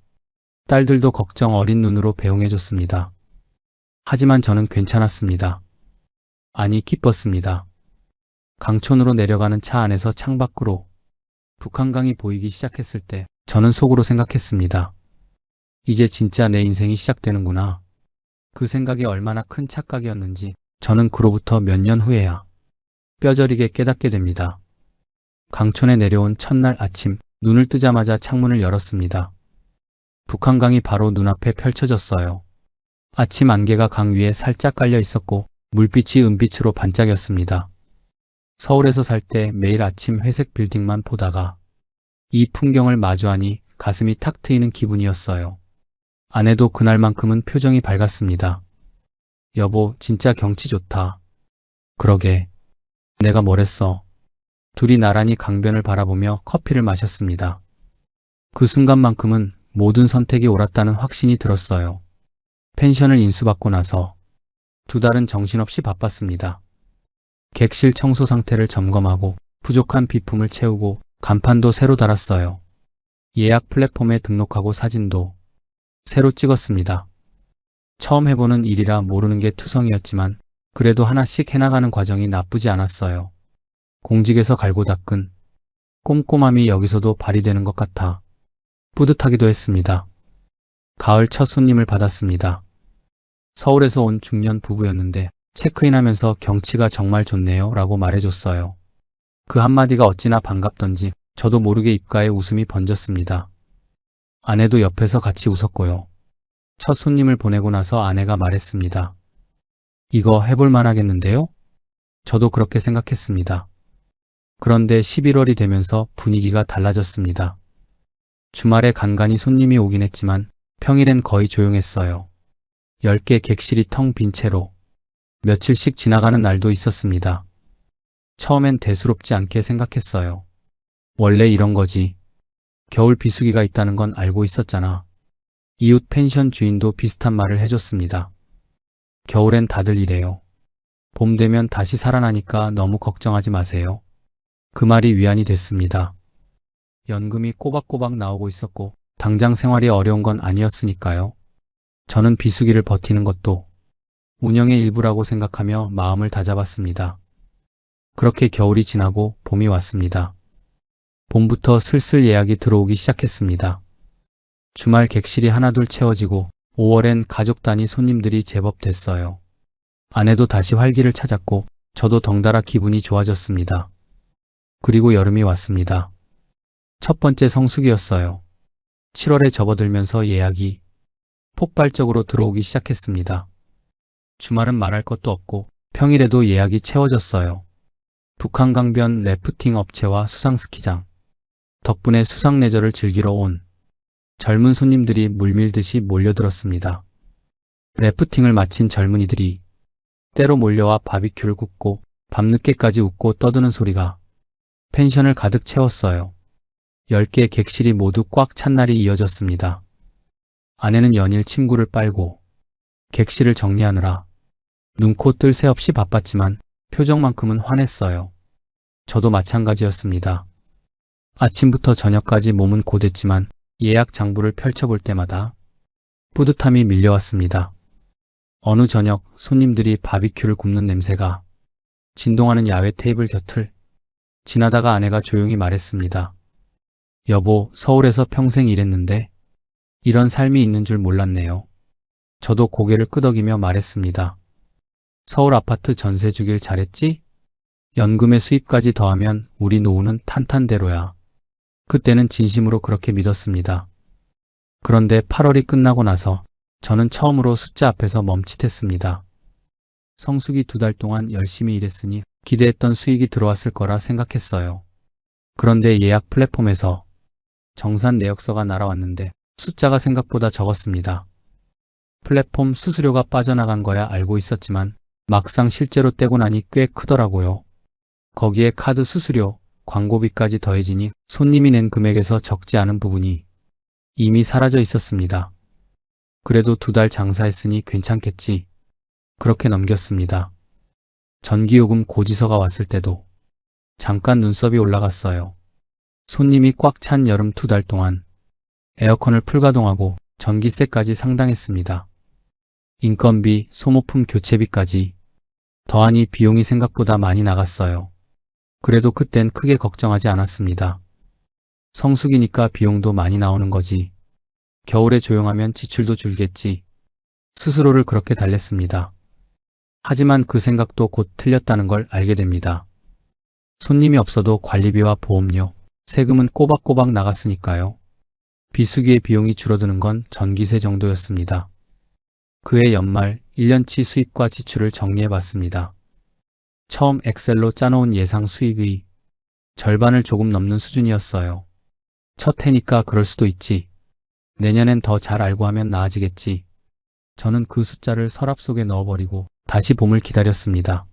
딸들도 걱정 어린 눈으로 배웅해줬습니다. 하지만 저는 괜찮았습니다. 아니, 기뻤습니다. 강촌으로 내려가는 차 안에서 창밖으로 북한강이 보이기 시작했을 때 저는 속으로 생각했습니다. 이제 진짜 내 인생이 시작되는구나. 그 생각이 얼마나 큰 착각이었는지 저는 그로부터 몇 년 후에야 뼈저리게 깨닫게 됩니다. 강촌에 내려온 첫날 아침, 눈을 뜨자마자 창문을 열었습니다. 북한강이 바로 눈앞에 펼쳐졌어요. 아침 안개가 강 위에 살짝 깔려 있었고 물빛이 은빛으로 반짝였습니다. 서울에서 살 때 매일 아침 회색 빌딩만 보다가 이 풍경을 마주하니 가슴이 탁 트이는 기분이었어요. 아내도 그날만큼은 표정이 밝았습니다. 여보, 진짜 경치 좋다. 그러게. 내가 뭘 했어. 둘이 나란히 강변을 바라보며 커피를 마셨습니다. 그 순간만큼은 모든 선택이 옳았다는 확신이 들었어요. 펜션을 인수받고 나서 2달은 정신없이 바빴습니다. 객실 청소 상태를 점검하고 부족한 비품을 채우고 간판도 새로 달았어요. 예약 플랫폼에 등록하고 사진도 새로 찍었습니다. 처음 해보는 일이라 모르는 게 투성이었지만 그래도 하나씩 해나가는 과정이 나쁘지 않았어요. 공직에서 갈고 닦은 꼼꼼함이 여기서도 발휘되는 것 같아 뿌듯하기도 했습니다. 가을 첫 손님을 받았습니다. 서울에서 온 중년 부부였는데 체크인하면서 경치가 정말 좋네요 라고 말해줬어요. 그 한마디가 어찌나 반갑던지 저도 모르게 입가에 웃음이 번졌습니다. 아내도 옆에서 같이 웃었고요. 첫 손님을 보내고 나서 아내가 말했습니다. 이거 해볼 만하겠는데요? 저도 그렇게 생각했습니다. 그런데 11월이 되면서 분위기가 달라졌습니다. 주말에 간간히 손님이 오긴 했지만 평일엔 거의 조용했어요. 10개 객실이 텅 빈 채로 며칠씩 지나가는 날도 있었습니다. 처음엔 대수롭지 않게 생각했어요. 원래 이런 거지. 겨울 비수기가 있다는 건 알고 있었잖아. 이웃 펜션 주인도 비슷한 말을 해줬습니다. 겨울엔 다들 이래요. 봄 되면 다시 살아나니까 너무 걱정하지 마세요. 그 말이 위안이 됐습니다. 연금이 꼬박꼬박 나오고 있었고 당장 생활이 어려운 건 아니었으니까요. 저는 비수기를 버티는 것도 운영의 일부라고 생각하며 마음을 다잡았습니다. 그렇게 겨울이 지나고 봄이 왔습니다. 봄부터 슬슬 예약이 들어오기 시작했습니다. 주말 객실이 하나둘 채워지고 5월엔 가족 단위 손님들이 제법 됐어요. 아내도 다시 활기를 찾았고 저도 덩달아 기분이 좋아졌습니다. 그리고 여름이 왔습니다. 첫 번째 성수기였어요. 7월에 접어들면서 예약이 폭발적으로 들어오기 시작했습니다. 주말은 말할 것도 없고 평일에도 예약이 채워졌어요. 북한강변 래프팅 업체와 수상스키장. 덕분에 수상레저를 즐기러 온 젊은 손님들이 물밀듯이 몰려들었습니다. 래프팅을 마친 젊은이들이 때로 몰려와 바비큐를 굽고 밤늦게까지 웃고 떠드는 소리가 펜션을 가득 채웠어요. 10개 객실이 모두 꽉 찬 날이 이어졌습니다. 아내는 연일 침구를 빨고 객실을 정리하느라 눈코 뜰 새 없이 바빴지만 표정만큼은 환했어요. 저도 마찬가지였습니다. 아침부터 저녁까지 몸은 고됐지만 예약 장부를 펼쳐볼 때마다 뿌듯함이 밀려왔습니다. 어느 저녁 손님들이 바비큐를 굽는 냄새가 진동하는 야외 테이블 곁을 지나다가 아내가 조용히 말했습니다. 여보, 서울에서 평생 일했는데 이런 삶이 있는 줄 몰랐네요. 저도 고개를 끄덕이며 말했습니다. 서울 아파트 전세 주길 잘했지? 연금의 수입까지 더하면 우리 노후는 탄탄대로야. 그때는 진심으로 그렇게 믿었습니다. 그런데 8월이 끝나고 나서 저는 처음으로 숫자 앞에서 멈칫했습니다. 성수기 2달 동안 열심히 일했으니 기대했던 수익이 들어왔을 거라 생각했어요. 그런데 예약 플랫폼에서 정산 내역서가 날아왔는데 숫자가 생각보다 적었습니다. 플랫폼 수수료가 빠져나간 거야 알고 있었지만 막상 실제로 떼고 나니 꽤 크더라고요. 거기에 카드 수수료, 광고비까지 더해지니 손님이 낸 금액에서 적지 않은 부분이 이미 사라져 있었습니다. 그래도 2달 장사했으니 괜찮겠지. 그렇게 넘겼습니다. 전기요금 고지서가 왔을 때도 잠깐 눈썹이 올라갔어요. 손님이 꽉 찬 여름 2달 동안 에어컨을 풀가동하고 전기세까지 상당했습니다. 인건비, 소모품 교체비까지 더하니 비용이 생각보다 많이 나갔어요. 그래도 그땐 크게 걱정하지 않았습니다. 성수기니까 비용도 많이 나오는 거지. 겨울에 조용하면 지출도 줄겠지. 스스로를 그렇게 달랬습니다. 하지만 그 생각도 곧 틀렸다는 걸 알게 됩니다. 손님이 없어도 관리비와 보험료, 세금은 꼬박꼬박 나갔으니까요. 비수기의 비용이 줄어드는 건 전기세 정도였습니다. 그해 연말 1년치 수입과 지출을 정리해봤습니다. 처음 엑셀로 짜놓은 예상 수익의 절반을 조금 넘는 수준이었어요. 첫 해니까 그럴 수도 있지. 내년엔 더 잘 알고 하면 나아지겠지. 저는 그 숫자를 서랍 속에 넣어버리고 다시 봄을 기다렸습니다.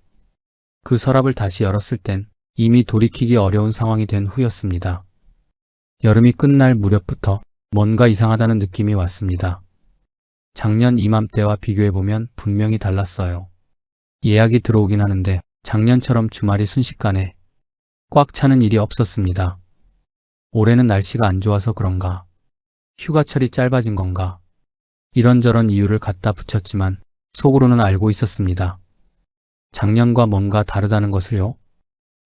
그 서랍을 다시 열었을 땐 이미 돌이키기 어려운 상황이 된 후였습니다. 여름이 끝날 무렵부터 뭔가 이상하다는 느낌이 왔습니다. 작년 이맘때와 비교해보면 분명히 달랐어요. 예약이 들어오긴 하는데 작년처럼 주말이 순식간에 꽉 차는 일이 없었습니다. 올해는 날씨가 안 좋아서 그런가? 휴가철이 짧아진 건가? 이런저런 이유를 갖다 붙였지만 속으로는 알고 있었습니다. 작년과 뭔가 다르다는 것을요.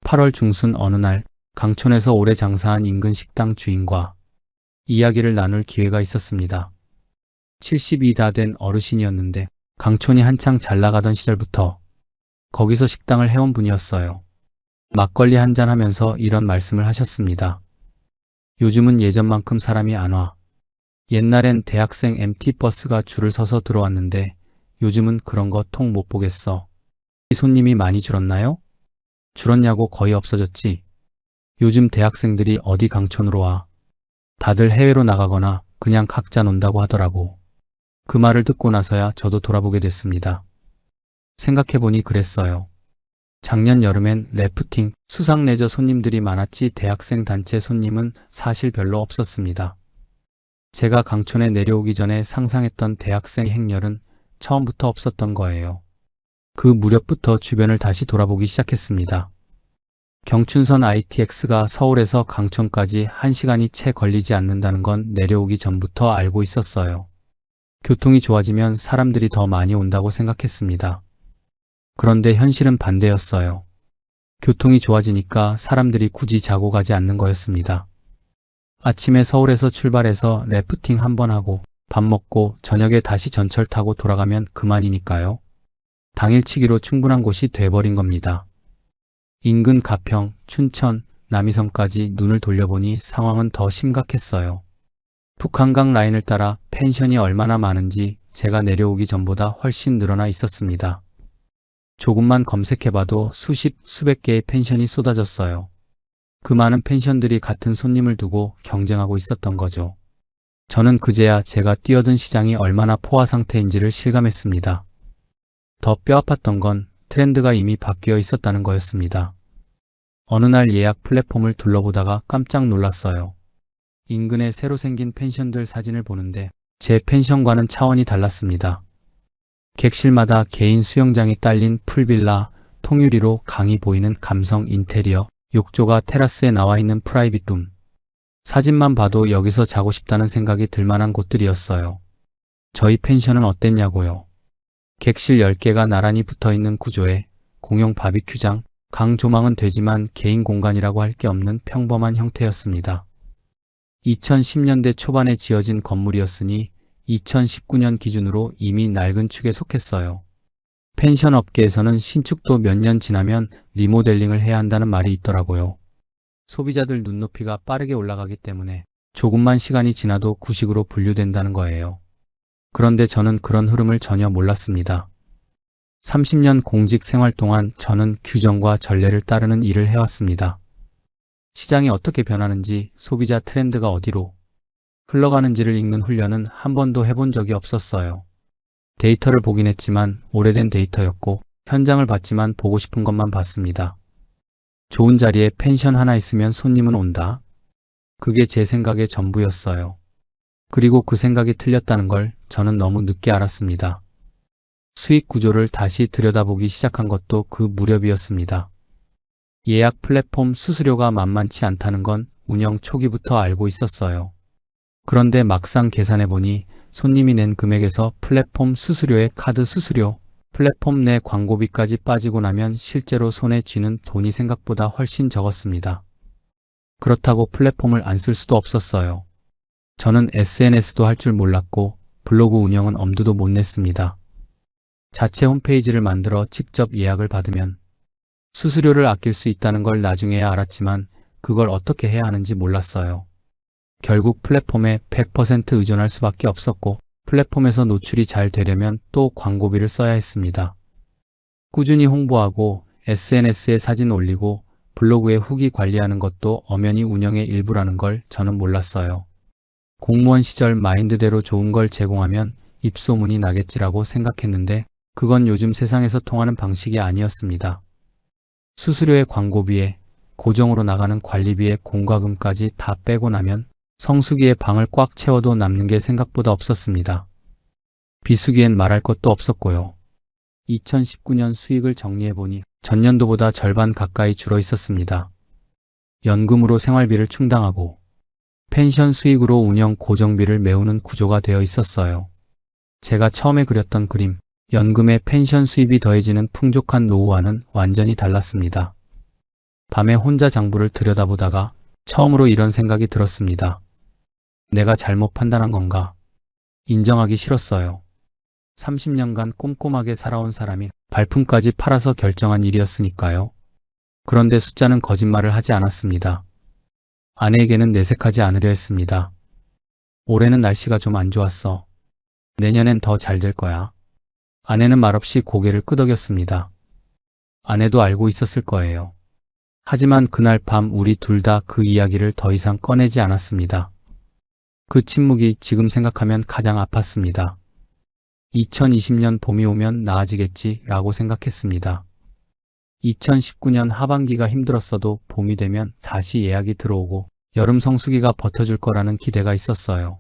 8월 중순 어느 날 강촌에서 오래 장사한 인근 식당 주인과 이야기를 나눌 기회가 있었습니다. 70이 다 된 어르신이었는데 강촌이 한창 잘 나가던 시절부터 거기서 식당을 해온 분이었어요. 막걸리 한잔 하면서 이런 말씀을 하셨습니다. 요즘은 예전만큼 사람이 안 와. 옛날엔 대학생 MT 버스가 줄을 서서 들어왔는데 요즘은 그런 거 통 못 보겠어. 손님이 많이 줄었나요? 줄었냐고 거의 없어졌지. 요즘 대학생들이 어디 강촌으로 와. 다들 해외로 나가거나 그냥 각자 논다고 하더라고. 그 말을 듣고 나서야 저도 돌아보게 됐습니다. 생각해보니 그랬어요. 작년 여름엔 래프팅, 수상 레저 손님들이 많았지 대학생 단체 손님은 사실 별로 없었습니다. 제가 강촌에 내려오기 전에 상상했던 대학생 행렬은 처음부터 없었던 거예요. 그 무렵부터 주변을 다시 돌아보기 시작했습니다. 경춘선 ITX가 서울에서 강촌까지 1시간이 채 걸리지 않는다는 건 내려오기 전부터 알고 있었어요. 교통이 좋아지면 사람들이 더 많이 온다고 생각했습니다. 그런데 현실은 반대였어요. 교통이 좋아지니까 사람들이 굳이 자고 가지 않는 거였습니다. 아침에 서울에서 출발해서 래프팅 한번 하고 밥 먹고 저녁에 다시 전철 타고 돌아가면 그만이니까요. 당일치기로 충분한 곳이 돼버린 겁니다. 인근 가평, 춘천, 남이섬까지 눈을 돌려보니 상황은 더 심각했어요. 북한강 라인을 따라 펜션이 얼마나 많은지 제가 내려오기 전보다 훨씬 늘어나 있었습니다. 조금만 검색해봐도 수십, 수백 개의 펜션이 쏟아졌어요. 그 많은 펜션들이 같은 손님을 두고 경쟁하고 있었던 거죠. 저는 그제야 제가 뛰어든 시장이 얼마나 포화 상태인지를 실감했습니다. 더 뼈아팠던 건 트렌드가 이미 바뀌어 있었다는 거였습니다. 어느 날 예약 플랫폼을 둘러보다가 깜짝 놀랐어요. 인근에 새로 생긴 펜션들 사진을 보는데 제 펜션과는 차원이 달랐습니다. 객실마다 개인 수영장이 딸린 풀빌라, 통유리로 강이 보이는 감성 인테리어, 욕조가 테라스에 나와 있는 프라이빗룸. 사진만 봐도 여기서 자고 싶다는 생각이 들 만한 곳들이었어요. 저희 펜션은 어땠냐고요. 객실 10개가 나란히 붙어있는 구조에 공용 바비큐장, 강 조망은 되지만 개인 공간이라고 할 게 없는 평범한 형태였습니다. 2010년대 초반에 지어진 건물이었으니 2019년 기준으로 이미 낡은 축에 속했어요. 펜션 업계에서는 신축도 몇 년 지나면 리모델링을 해야 한다는 말이 있더라고요. 소비자들 눈높이가 빠르게 올라가기 때문에 조금만 시간이 지나도 구식으로 분류된다는 거예요. 그런데 저는 그런 흐름을 전혀 몰랐습니다. 30년 공직 생활 동안 저는 규정과 전례를 따르는 일을 해왔습니다. 시장이 어떻게 변하는지, 소비자 트렌드가 어디로 흘러가는지를 읽는 훈련은 한 번도 해본 적이 없었어요. 데이터를 보긴 했지만 오래된 데이터였고 현장을 봤지만 보고 싶은 것만 봤습니다. 좋은 자리에 펜션 하나 있으면 손님은 온다. 그게 제 생각의 전부였어요. 그리고 그 생각이 틀렸다는 걸 저는 너무 늦게 알았습니다. 수익 구조를 다시 들여다보기 시작한 것도 그 무렵이었습니다. 예약 플랫폼 수수료가 만만치 않다는 건 운영 초기부터 알고 있었어요. 그런데 막상 계산해보니 손님이 낸 금액에서 플랫폼 수수료에 카드 수수료, 플랫폼 내 광고비까지 빠지고 나면 실제로 손에 쥐는 돈이 생각보다 훨씬 적었습니다. 그렇다고 플랫폼을 안 쓸 수도 없었어요. 저는 SNS도 할 줄 몰랐고 블로그 운영은 엄두도 못 냈습니다. 자체 홈페이지를 만들어 직접 예약을 받으면 수수료를 아낄 수 있다는 걸 나중에야 알았지만 그걸 어떻게 해야 하는지 몰랐어요. 결국 플랫폼에 100% 의존할 수밖에 없었고 플랫폼에서 노출이 잘 되려면 또 광고비를 써야 했습니다. 꾸준히 홍보하고 SNS에 사진 올리고 블로그에 후기 관리하는 것도 엄연히 운영의 일부라는 걸 저는 몰랐어요. 공무원 시절 마인드대로 좋은 걸 제공하면 입소문이 나겠지라고 생각했는데 그건 요즘 세상에서 통하는 방식이 아니었습니다. 수수료의 광고비에 고정으로 나가는 관리비의 공과금까지 다 빼고 나면 성수기에 방을 꽉 채워도 남는 게 생각보다 없었습니다. 비수기엔 말할 것도 없었고요. 2019년 수익을 정리해보니 전년도보다 절반 가까이 줄어 있었습니다. 연금으로 생활비를 충당하고 펜션 수익으로 운영 고정비를 메우는 구조가 되어 있었어요. 제가 처음에 그렸던 그림, 연금에 펜션 수입이 더해지는 풍족한 노후와는 완전히 달랐습니다. 밤에 혼자 장부를 들여다보다가 처음으로 이런 생각이 들었습니다. 내가 잘못 판단한 건가? 인정하기 싫었어요. 30년간 꼼꼼하게 살아온 사람이 발품까지 팔아서 결정한 일이었으니까요. 그런데 숫자는 거짓말을 하지 않았습니다. 아내에게는 내색하지 않으려 했습니다. 올해는 날씨가 좀 안 좋았어. 내년엔 더 잘 될 거야. 아내는 말없이 고개를 끄덕였습니다. 아내도 알고 있었을 거예요. 하지만 그날 밤 우리 둘 다 그 이야기를 더 이상 꺼내지 않았습니다. 그 침묵이 지금 생각하면 가장 아팠습니다. 2020년 봄이 오면 나아지겠지 라고 생각했습니다. 2019년 하반기가 힘들었어도 봄이 되면 다시 예약이 들어오고 여름 성수기가 버텨줄 거라는 기대가 있었어요.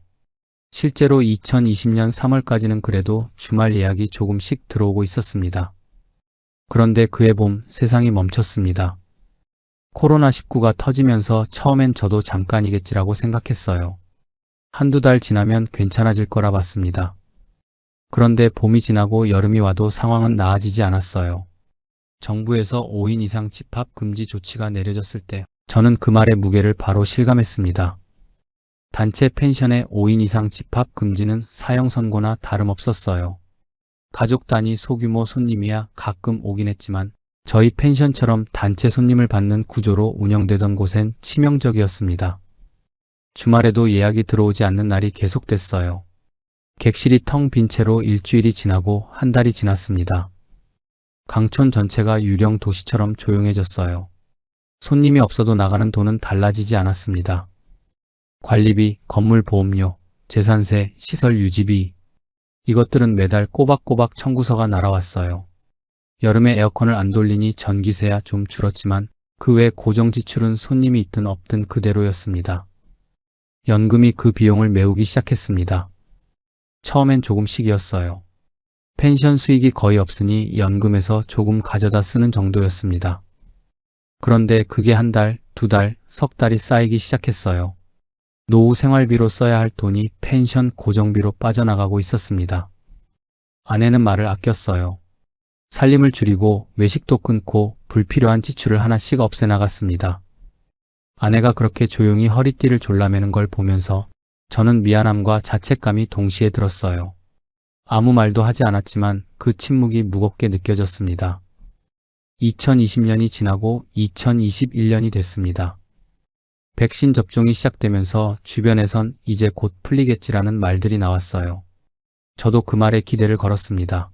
실제로 2020년 3월까지는 그래도 주말 예약이 조금씩 들어오고 있었습니다. 그런데 그해 봄 세상이 멈췄습니다. 코로나19가 터지면서 처음엔 저도 잠깐이겠지라고 생각했어요. 한두 달 지나면 괜찮아질 거라 봤습니다. 그런데 봄이 지나고 여름이 와도 상황은 나아지지 않았어요. 정부에서 5인 이상 집합 금지 조치가 내려졌을 때 저는 그 말의 무게를 바로 실감했습니다. 단체 펜션의 5인 이상 집합 금지는 사형 선고나 다름없었어요. 가족 단위 소규모 손님이야 가끔 오긴 했지만 저희 펜션처럼 단체 손님을 받는 구조로 운영되던 곳엔 치명적이었습니다. 주말에도 예약이 들어오지 않는 날이 계속됐어요. 객실이 텅 빈 채로 일주일이 지나고 한 달이 지났습니다. 강촌 전체가 유령 도시처럼 조용해졌어요. 손님이 없어도 나가는 돈은 달라지지 않았습니다. 관리비, 건물 보험료, 재산세, 시설 유지비 이것들은 매달 꼬박꼬박 청구서가 날아왔어요. 여름에 에어컨을 안 돌리니 전기세야 좀 줄었지만 그 외 고정 지출은 손님이 있든 없든 그대로였습니다. 연금이 그 비용을 메우기 시작했습니다. 처음엔 조금씩이었어요. 펜션 수익이 거의 없으니 연금에서 조금 가져다 쓰는 정도였습니다. 그런데 그게 한 달, 두 달, 석 달이 쌓이기 시작했어요. 노후 생활비로 써야 할 돈이 펜션 고정비로 빠져나가고 있었습니다. 아내는 말을 아꼈어요. 살림을 줄이고 외식도 끊고 불필요한 지출을 하나씩 없애나갔습니다. 아내가 그렇게 조용히 허리띠를 졸라매는 걸 보면서 저는 미안함과 자책감이 동시에 들었어요. 아무 말도 하지 않았지만 그 침묵이 무겁게 느껴졌습니다. 2020년이 지나고 2021년이 됐습니다. 백신 접종이 시작되면서 주변에선 이제 곧 풀리겠지라는 말들이 나왔어요. 저도 그 말에 기대를 걸었습니다.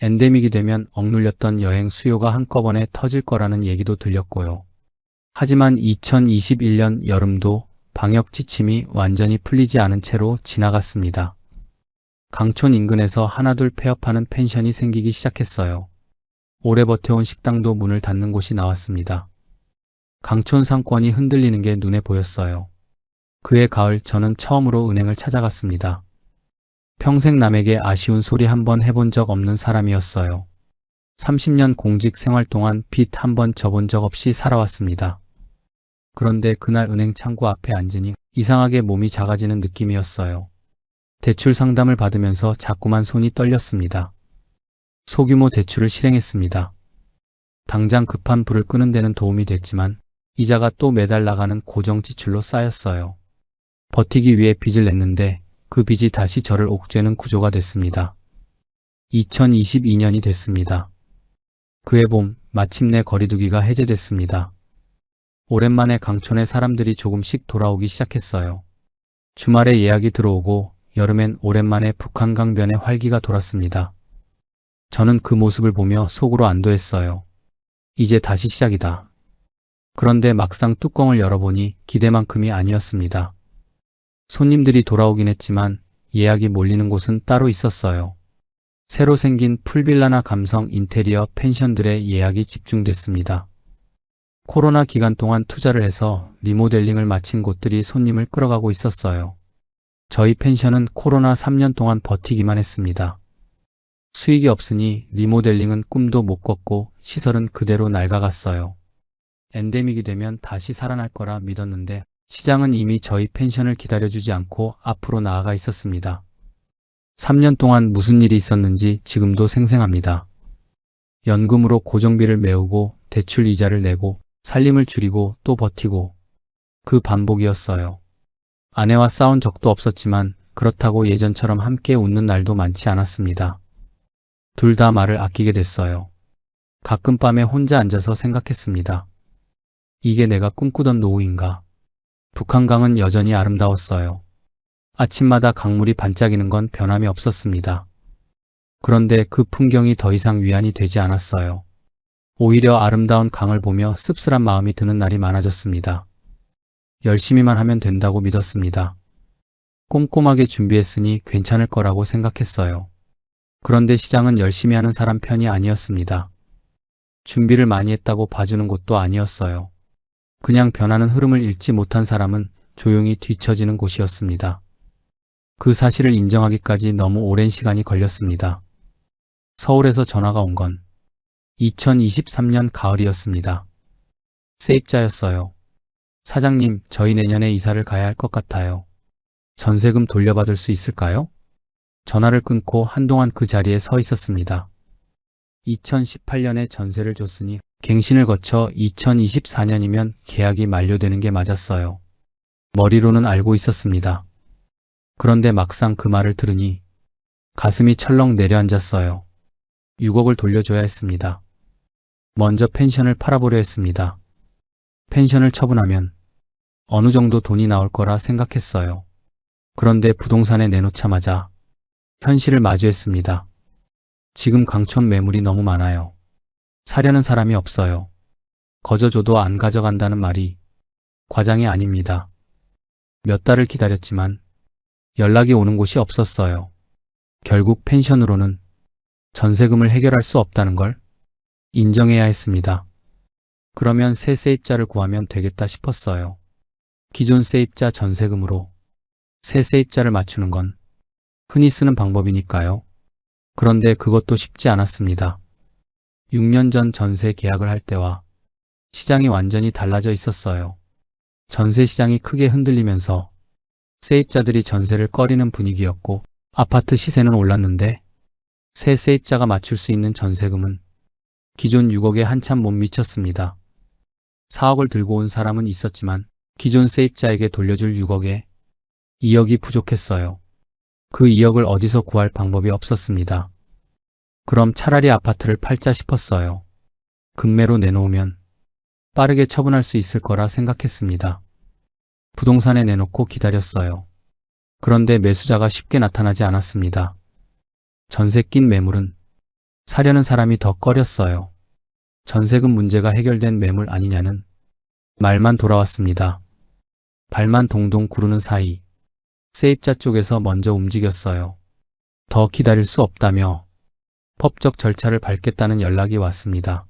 엔데믹이 되면 억눌렸던 여행 수요가 한꺼번에 터질 거라는 얘기도 들렸고요. 하지만 2021년 여름도 방역 지침이 완전히 풀리지 않은 채로 지나갔습니다. 강촌 인근에서 하나둘 폐업하는 펜션이 생기기 시작했어요. 오래 버텨온 식당도 문을 닫는 곳이 나왔습니다. 강촌 상권이 흔들리는 게 눈에 보였어요. 그해 가을 저는 처음으로 은행을 찾아갔습니다. 평생 남에게 아쉬운 소리 한 번 해본 적 없는 사람이었어요. 30년 공직 생활 동안 빚 한 번 져본 적 없이 살아왔습니다. 그런데 그날 은행 창구 앞에 앉으니 이상하게 몸이 작아지는 느낌이었어요. 대출 상담을 받으면서 자꾸만 손이 떨렸습니다. 소규모 대출을 실행했습니다. 당장 급한 불을 끄는 데는 도움이 됐지만 이자가 또 매달 나가는 고정 지출로 쌓였어요. 버티기 위해 빚을 냈는데 그 빚이 다시 저를 옥죄는 구조가 됐습니다. 2022년이 됐습니다. 그해 봄 마침내 거리두기가 해제됐습니다. 오랜만에 강촌에 사람들이 조금씩 돌아오기 시작했어요. 주말에 예약이 들어오고 여름엔 오랜만에 북한 강변에 활기가 돌았습니다. 저는 그 모습을 보며 속으로 안도했어요. 이제 다시 시작이다. 그런데 막상 뚜껑을 열어보니 기대만큼이 아니었습니다. 손님들이 돌아오긴 했지만 예약이 몰리는 곳은 따로 있었어요. 새로 생긴 풀빌라나 감성 인테리어 펜션들의 예약이 집중됐습니다. 코로나 기간 동안 투자를 해서 리모델링을 마친 곳들이 손님을 끌어가고 있었어요. 저희 펜션은 코로나 3년 동안 버티기만 했습니다. 수익이 없으니 리모델링은 꿈도 못 꿨고 시설은 그대로 낡아갔어요. 엔데믹이 되면 다시 살아날 거라 믿었는데 시장은 이미 저희 펜션을 기다려주지 않고 앞으로 나아가 있었습니다. 3년 동안 무슨 일이 있었는지 지금도 생생합니다. 연금으로 고정비를 메우고 대출 이자를 내고 살림을 줄이고 또 버티고 그 반복이었어요. 아내와 싸운 적도 없었지만 그렇다고 예전처럼 함께 웃는 날도 많지 않았습니다. 둘 다 말을 아끼게 됐어요. 가끔 밤에 혼자 앉아서 생각했습니다. 이게 내가 꿈꾸던 노후인가? 북한강은 여전히 아름다웠어요. 아침마다 강물이 반짝이는 건 변함이 없었습니다. 그런데 그 풍경이 더 이상 위안이 되지 않았어요. 오히려 아름다운 강을 보며 씁쓸한 마음이 드는 날이 많아졌습니다. 열심히만 하면 된다고 믿었습니다. 꼼꼼하게 준비했으니 괜찮을 거라고 생각했어요. 그런데 시장은 열심히 하는 사람 편이 아니었습니다. 준비를 많이 했다고 봐주는 곳도 아니었어요. 그냥 변하는 흐름을 읽지 못한 사람은 조용히 뒤처지는 곳이었습니다. 그 사실을 인정하기까지 너무 오랜 시간이 걸렸습니다. 서울에서 전화가 온 건 2023년 가을이었습니다. 세입자였어요. 사장님, 저희 내년에 이사를 가야 할 것 같아요. 전세금 돌려받을 수 있을까요? 전화를 끊고 한동안 그 자리에 서 있었습니다. 2018년에 전세를 줬으니 갱신을 거쳐 2024년이면 계약이 만료되는 게 맞았어요. 머리로는 알고 있었습니다. 그런데 막상 그 말을 들으니 가슴이 철렁 내려앉았어요. 6억을 돌려줘야 했습니다. 먼저 펜션을 팔아보려 했습니다. 펜션을 처분하면 어느 정도 돈이 나올 거라 생각했어요. 그런데 부동산에 내놓자마자 현실을 마주했습니다. 지금 강촌 매물이 너무 많아요. 사려는 사람이 없어요. 거저줘도 안 가져간다는 말이 과장이 아닙니다. 몇 달을 기다렸지만 연락이 오는 곳이 없었어요. 결국 펜션으로는 전세금을 해결할 수 없다는 걸 인정해야 했습니다. 그러면 새 세입자를 구하면 되겠다 싶었어요. 기존 세입자 전세금으로 새 세입자를 맞추는 건 흔히 쓰는 방법이니까요. 그런데 그것도 쉽지 않았습니다. 6년 전 전세 계약을 할 때와 시장이 완전히 달라져 있었어요. 전세 시장이 크게 흔들리면서 세입자들이 전세를 꺼리는 분위기였고 아파트 시세는 올랐는데 새 세입자가 맞출 수 있는 전세금은 기존 6억에 한참 못 미쳤습니다. 4억을 들고 온 사람은 있었지만 기존 세입자에게 돌려줄 6억에 2억이 부족했어요. 그 2억을 어디서 구할 방법이 없었습니다. 그럼 차라리 아파트를 팔자 싶었어요. 급매로 내놓으면 빠르게 처분할 수 있을 거라 생각했습니다. 부동산에 내놓고 기다렸어요. 그런데 매수자가 쉽게 나타나지 않았습니다. 전세 낀 매물은 사려는 사람이 더 꺼렸어요. 전세금 문제가 해결된 매물 아니냐는 말만 돌아왔습니다. 발만 동동 구르는 사이 세입자 쪽에서 먼저 움직였어요. 더 기다릴 수 없다며 법적 절차를 밟겠다는 연락이 왔습니다.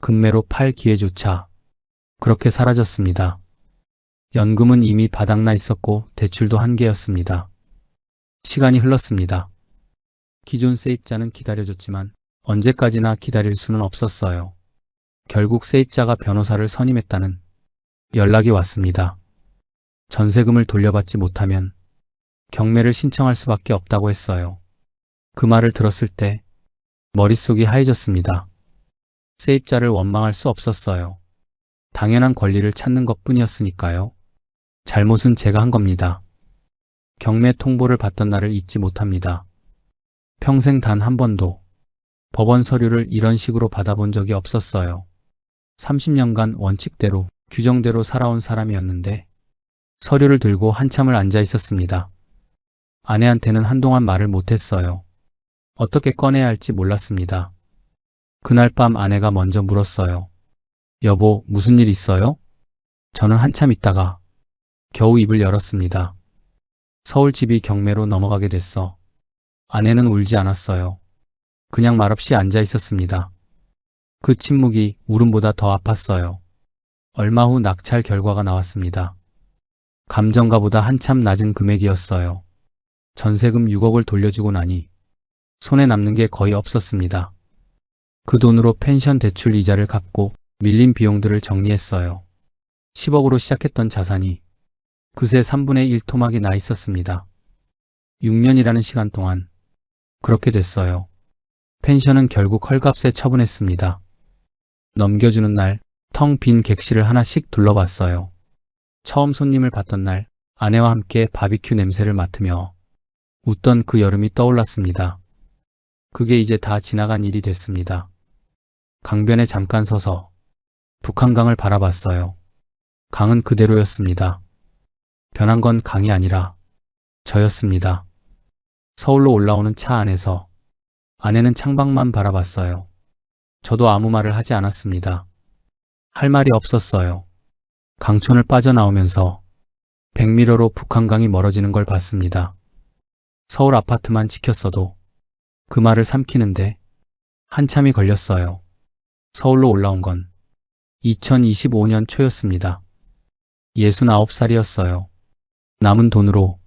급매로 팔 기회조차 그렇게 사라졌습니다. 연금은 이미 바닥나 있었고 대출도 한계였습니다. 시간이 흘렀습니다. 기존 세입자는 기다려줬지만 언제까지나 기다릴 수는 없었어요. 결국 세입자가 변호사를 선임했다는 연락이 왔습니다. 전세금을 돌려받지 못하면 경매를 신청할 수밖에 없다고 했어요. 그 말을 들었을 때 머릿속이 하얘졌습니다. 세입자를 원망할 수 없었어요. 당연한 권리를 찾는 것뿐이었으니까요. 잘못은 제가 한 겁니다. 경매 통보를 받던 날을 잊지 못합니다. 평생 단 한 번도 법원 서류를 이런 식으로 받아본 적이 없었어요. 30년간 원칙대로, 규정대로 살아온 사람이었는데 서류를 들고 한참을 앉아 있었습니다. 아내한테는 한동안 말을 못했어요. 어떻게 꺼내야 할지 몰랐습니다. 그날 밤 아내가 먼저 물었어요. 여보, 무슨 일 있어요? 저는 한참 있다가 겨우 입을 열었습니다. 서울집이 경매로 넘어가게 됐어. 아내는 울지 않았어요. 그냥 말없이 앉아 있었습니다. 그 침묵이 울음보다 더 아팠어요. 얼마 후 낙찰 결과가 나왔습니다. 감정가보다 한참 낮은 금액이었어요. 전세금 6억을 돌려주고 나니 손에 남는 게 거의 없었습니다. 그 돈으로 펜션 대출 이자를 갚고 밀린 비용들을 정리했어요. 10억으로 시작했던 자산이 그새 3분의 1 토막이 나 있었습니다. 6년이라는 시간 동안 그렇게 됐어요. 펜션은 결국 헐값에 처분했습니다. 넘겨주는 날 텅 빈 객실을 하나씩 둘러봤어요. 처음 손님을 봤던 날 아내와 함께 바비큐 냄새를 맡으며 웃던 그 여름이 떠올랐습니다. 그게 이제 다 지나간 일이 됐습니다. 강변에 잠깐 서서 북한강을 바라봤어요. 강은 그대로였습니다. 변한 건 강이 아니라 저였습니다. 서울로 올라오는 차 안에서 아내는 창밖만 바라봤어요. 저도 아무 말을 하지 않았습니다. 할 말이 없었어요. 강촌을 빠져나오면서 백미러로 북한강이 멀어지는 걸 봤습니다. 서울 아파트만 지켰어도 그 말을 삼키는데 한참이 걸렸어요. 서울로 올라온 건 2025년 초였습니다. 69살이었어요. 남은 돈으로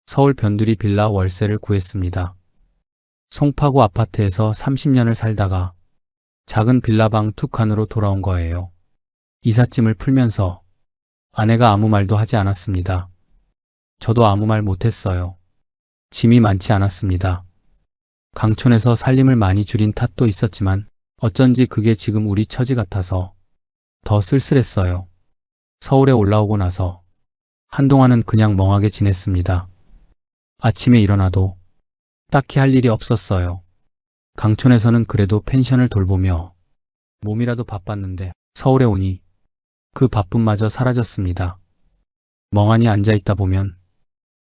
서울 변두리 빌라 월세를 구했습니다. 송파구 아파트에서 30년을 살다가 작은 빌라방 2칸으로 돌아온 거예요. 이삿짐을 풀면서 아내가 아무 말도 하지 않았습니다. 저도 아무 말 못했어요. 짐이 많지 않았습니다. 강촌에서 살림을 많이 줄인 탓도 있었지만 어쩐지 그게 지금 우리 처지 같아서 더 쓸쓸했어요. 서울에 올라오고 나서 한동안은 그냥 멍하게 지냈습니다. 아침에 일어나도 딱히 할 일이 없었어요. 강촌에서는 그래도 펜션을 돌보며 몸이라도 바빴는데 서울에 오니 그 바쁨마저 사라졌습니다. 멍하니 앉아있다 보면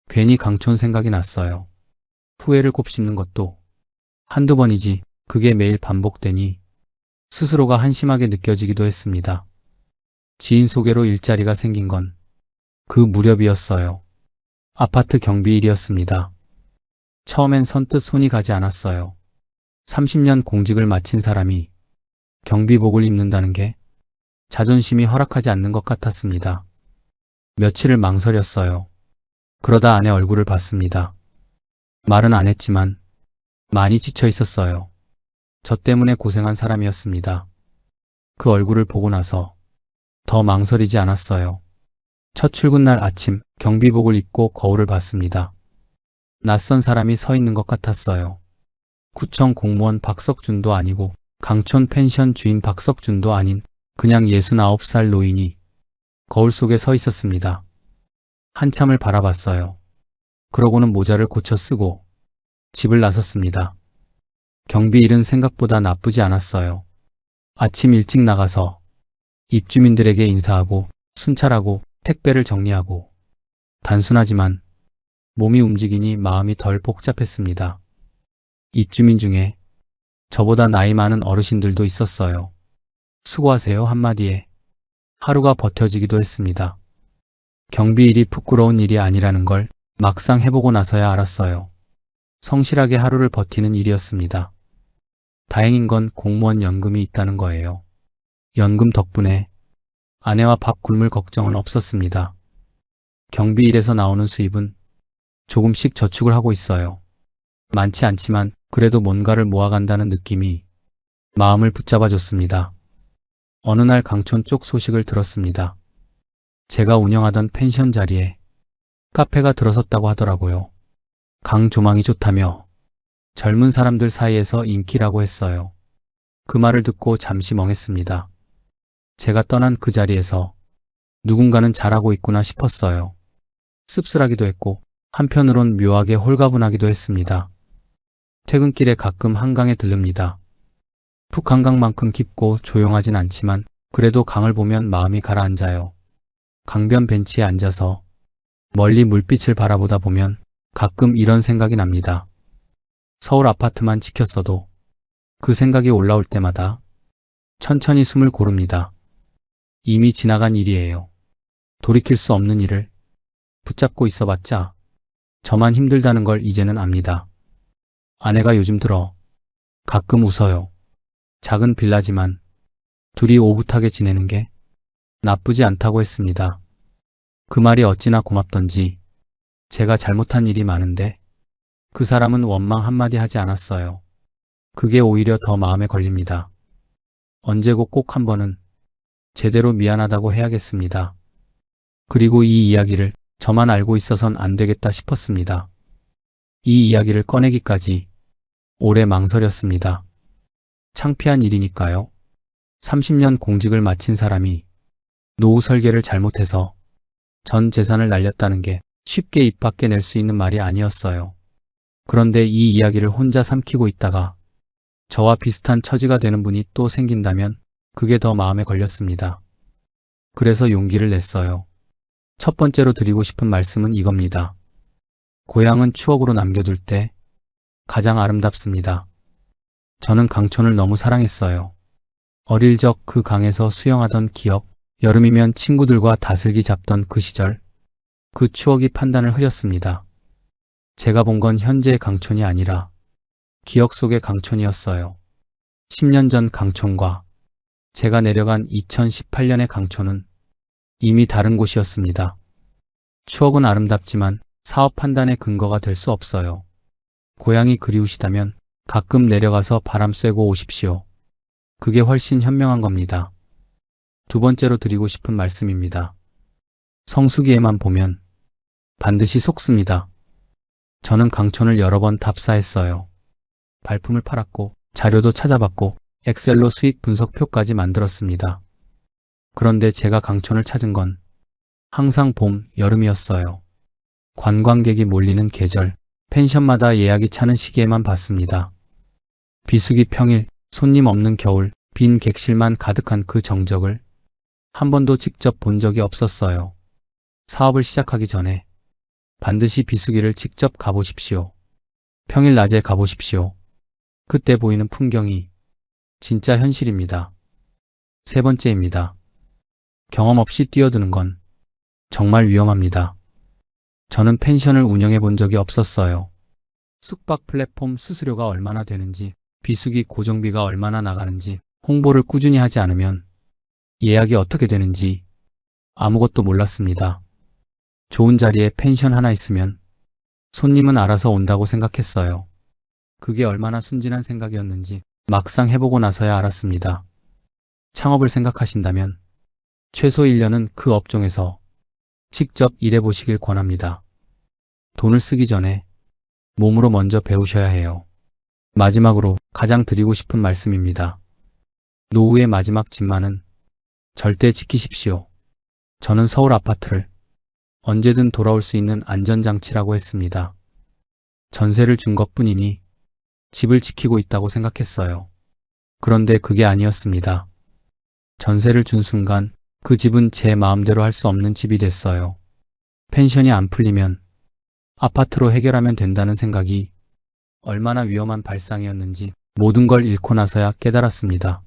괜히 강촌 생각이 났어요. 후회를 곱씹는 것도 한두 번이지 그게 매일 반복되니 스스로가 한심하게 느껴지기도 했습니다. 지인 소개로 일자리가 생긴 건 그 무렵이었어요. 아파트 경비일이었습니다. 처음엔 선뜻 손이 가지 않았어요. 30년 공직을 마친 사람이 경비복을 입는다는 게 자존심이 허락하지 않는 것 같았습니다. 며칠을 망설였어요. 그러다 아내 얼굴을 봤습니다. 말은 안 했지만 많이 지쳐 있었어요. 저 때문에 고생한 사람이었습니다. 그 얼굴을 보고 나서 더 망설이지 않았어요. 첫 출근날 아침 경비복을 입고 거울을 봤습니다. 낯선 사람이 서 있는 것 같았어요. 구청 공무원 박석준도 아니고 강촌 펜션 주인 박석준도 아닌 그냥 69살 노인이 거울 속에 서 있었습니다. 한참을 바라봤어요. 그러고는 모자를 고쳐 쓰고 집을 나섰습니다. 경비일은 생각보다 나쁘지 않았어요. 아침 일찍 나가서 입주민들에게 인사하고 순찰하고 택배를 정리하고 단순하지만 몸이 움직이니 마음이 덜 복잡했습니다. 입주민 중에 저보다 나이 많은 어르신들도 있었어요. 수고하세요 한마디에 하루가 버텨지기도 했습니다. 경비일이 부끄러운 일이 아니라는 걸 막상 해보고 나서야 알았어요. 성실하게 하루를 버티는 일이었습니다. 다행인 건 공무원 연금이 있다는 거예요. 연금 덕분에 아내와 밥 굶을 걱정은 없었습니다. 경비일에서 나오는 수입은 조금씩 저축을 하고 있어요. 많지 않지만 그래도 뭔가를 모아간다는 느낌이 마음을 붙잡아줬습니다. 어느 날 강촌 쪽 소식을 들었습니다. 제가 운영하던 펜션 자리에 카페가 들어섰다고 하더라고요. 강 조망이 좋다며 젊은 사람들 사이에서 인기라고 했어요. 그 말을 듣고 잠시 멍했습니다. 제가 떠난 그 자리에서 누군가는 잘하고 있구나 싶었어요. 씁쓸하기도 했고 한편으론 묘하게 홀가분하기도 했습니다. 퇴근길에 가끔 한강에 들릅니다. 북한강만큼 깊고 조용하진 않지만 그래도 강을 보면 마음이 가라앉아요. 강변 벤치에 앉아서 멀리 물빛을 바라보다 보면 가끔 이런 생각이 납니다. 서울 아파트만 지켰어도 그 생각이 올라올 때마다 천천히 숨을 고릅니다. 이미 지나간 일이에요. 돌이킬 수 없는 일을 붙잡고 있어봤자 저만 힘들다는 걸 이제는 압니다. 아내가 요즘 들어 가끔 웃어요. 작은 빌라지만 둘이 오붓하게 지내는 게 나쁘지 않다고 했습니다. 그 말이 어찌나 고맙던지 제가 잘못한 일이 많은데 그 사람은 원망 한마디 하지 않았어요. 그게 오히려 더 마음에 걸립니다. 언제고 꼭 한 번은 제대로 미안하다고 해야겠습니다. 그리고 이 이야기를 저만 알고 있어선 안 되겠다 싶었습니다. 이 이야기를 꺼내기까지 오래 망설였습니다. 창피한 일이니까요. 30년 공직을 마친 사람이 노후 설계를 잘못해서 전 재산을 날렸다는 게 쉽게 입 밖에 낼 수 있는 말이 아니었어요. 그런데 이 이야기를 혼자 삼키고 있다가 저와 비슷한 처지가 되는 분이 또 생긴다면 그게 더 마음에 걸렸습니다. 그래서 용기를 냈어요. 첫 번째로 드리고 싶은 말씀은 이겁니다. 고향은 추억으로 남겨둘 때 가장 아름답습니다. 저는 강촌을 너무 사랑했어요. 어릴 적 그 강에서 수영하던 기억, 여름이면 친구들과 다슬기 잡던 그 시절, 그 추억이 판단을 흐렸습니다. 제가 본 건 현재의 강촌이 아니라 기억 속의 강촌이었어요. 10년 전 강촌과 제가 내려간 2018년의 강촌은 이미 다른 곳이었습니다. 추억은 아름답지만 사업 판단의 근거가 될 수 없어요. 고향이 그리우시다면 가끔 내려가서 바람 쐬고 오십시오. 그게 훨씬 현명한 겁니다. 두 번째로 드리고 싶은 말씀입니다. 성수기에만 보면 반드시 속습니다. 저는 강촌을 여러 번 답사했어요. 발품을 팔았고 자료도 찾아봤고 엑셀로 수익 분석표까지 만들었습니다. 그런데 제가 강촌을 찾은 건 항상 봄, 여름이었어요. 관광객이 몰리는 계절, 펜션마다 예약이 차는 시기에만 봤습니다. 비수기 평일, 손님 없는 겨울, 빈 객실만 가득한 그 정적을 한 번도 직접 본 적이 없었어요. 사업을 시작하기 전에 반드시 비수기를 직접 가보십시오. 평일 낮에 가보십시오. 그때 보이는 풍경이 진짜 현실입니다. 세 번째입니다. 경험 없이 뛰어드는 건 정말 위험합니다. 저는 펜션을 운영해 본 적이 없었어요. 숙박 플랫폼 수수료가 얼마나 되는지, 비수기 고정비가 얼마나 나가는지, 홍보를 꾸준히 하지 않으면 예약이 어떻게 되는지 아무것도 몰랐습니다. 좋은 자리에 펜션 하나 있으면 손님은 알아서 온다고 생각했어요. 그게 얼마나 순진한 생각이었는지 막상 해보고 나서야 알았습니다. 창업을 생각하신다면 최소 1년은 그 업종에서 직접 일해보시길 권합니다. 돈을 쓰기 전에 몸으로 먼저 배우셔야 해요. 마지막으로 가장 드리고 싶은 말씀입니다. 노후의 마지막 집만은 절대 지키십시오. 저는 서울 아파트를 언제든 돌아올 수 있는 안전장치라고 했습니다. 전세를 준 것뿐이니 집을 지키고 있다고 생각했어요. 그런데 그게 아니었습니다. 전세를 준 순간 그 집은 제 마음대로 할 수 없는 집이 됐어요. 펜션이 안 풀리면 아파트로 해결하면 된다는 생각이 얼마나 위험한 발상이었는지 모든 걸 잃고 나서야 깨달았습니다.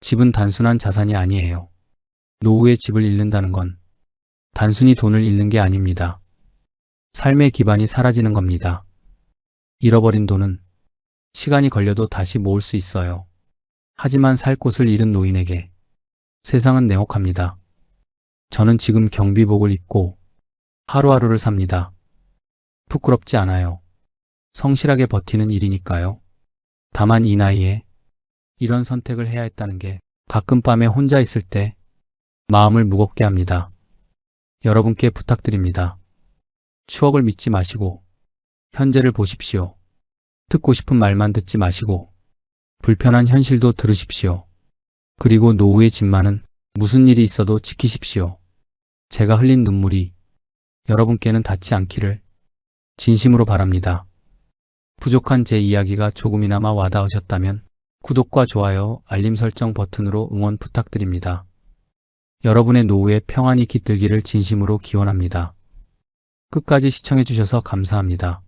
집은 단순한 자산이 아니에요. 노후에 집을 잃는다는 건 단순히 돈을 잃는 게 아닙니다. 삶의 기반이 사라지는 겁니다. 잃어버린 돈은 시간이 걸려도 다시 모을 수 있어요. 하지만 살 곳을 잃은 노인에게 세상은 냉혹합니다. 저는 지금 경비복을 입고 하루하루를 삽니다. 부끄럽지 않아요. 성실하게 버티는 일이니까요. 다만 이 나이에 이런 선택을 해야 했다는 게 가끔 밤에 혼자 있을 때 마음을 무겁게 합니다. 여러분께 부탁드립니다. 추억을 믿지 마시고 현재를 보십시오. 듣고 싶은 말만 듣지 마시고 불편한 현실도 들으십시오. 그리고 노후의 집만은 무슨 일이 있어도 지키십시오. 제가 흘린 눈물이 여러분께는 닿지 않기를 진심으로 바랍니다. 부족한 제 이야기가 조금이나마 와닿으셨다면 구독과 좋아요, 알림 설정 버튼으로 응원 부탁드립니다. 여러분의 노후에 평안이 깃들기를 진심으로 기원합니다. 끝까지 시청해주셔서 감사합니다.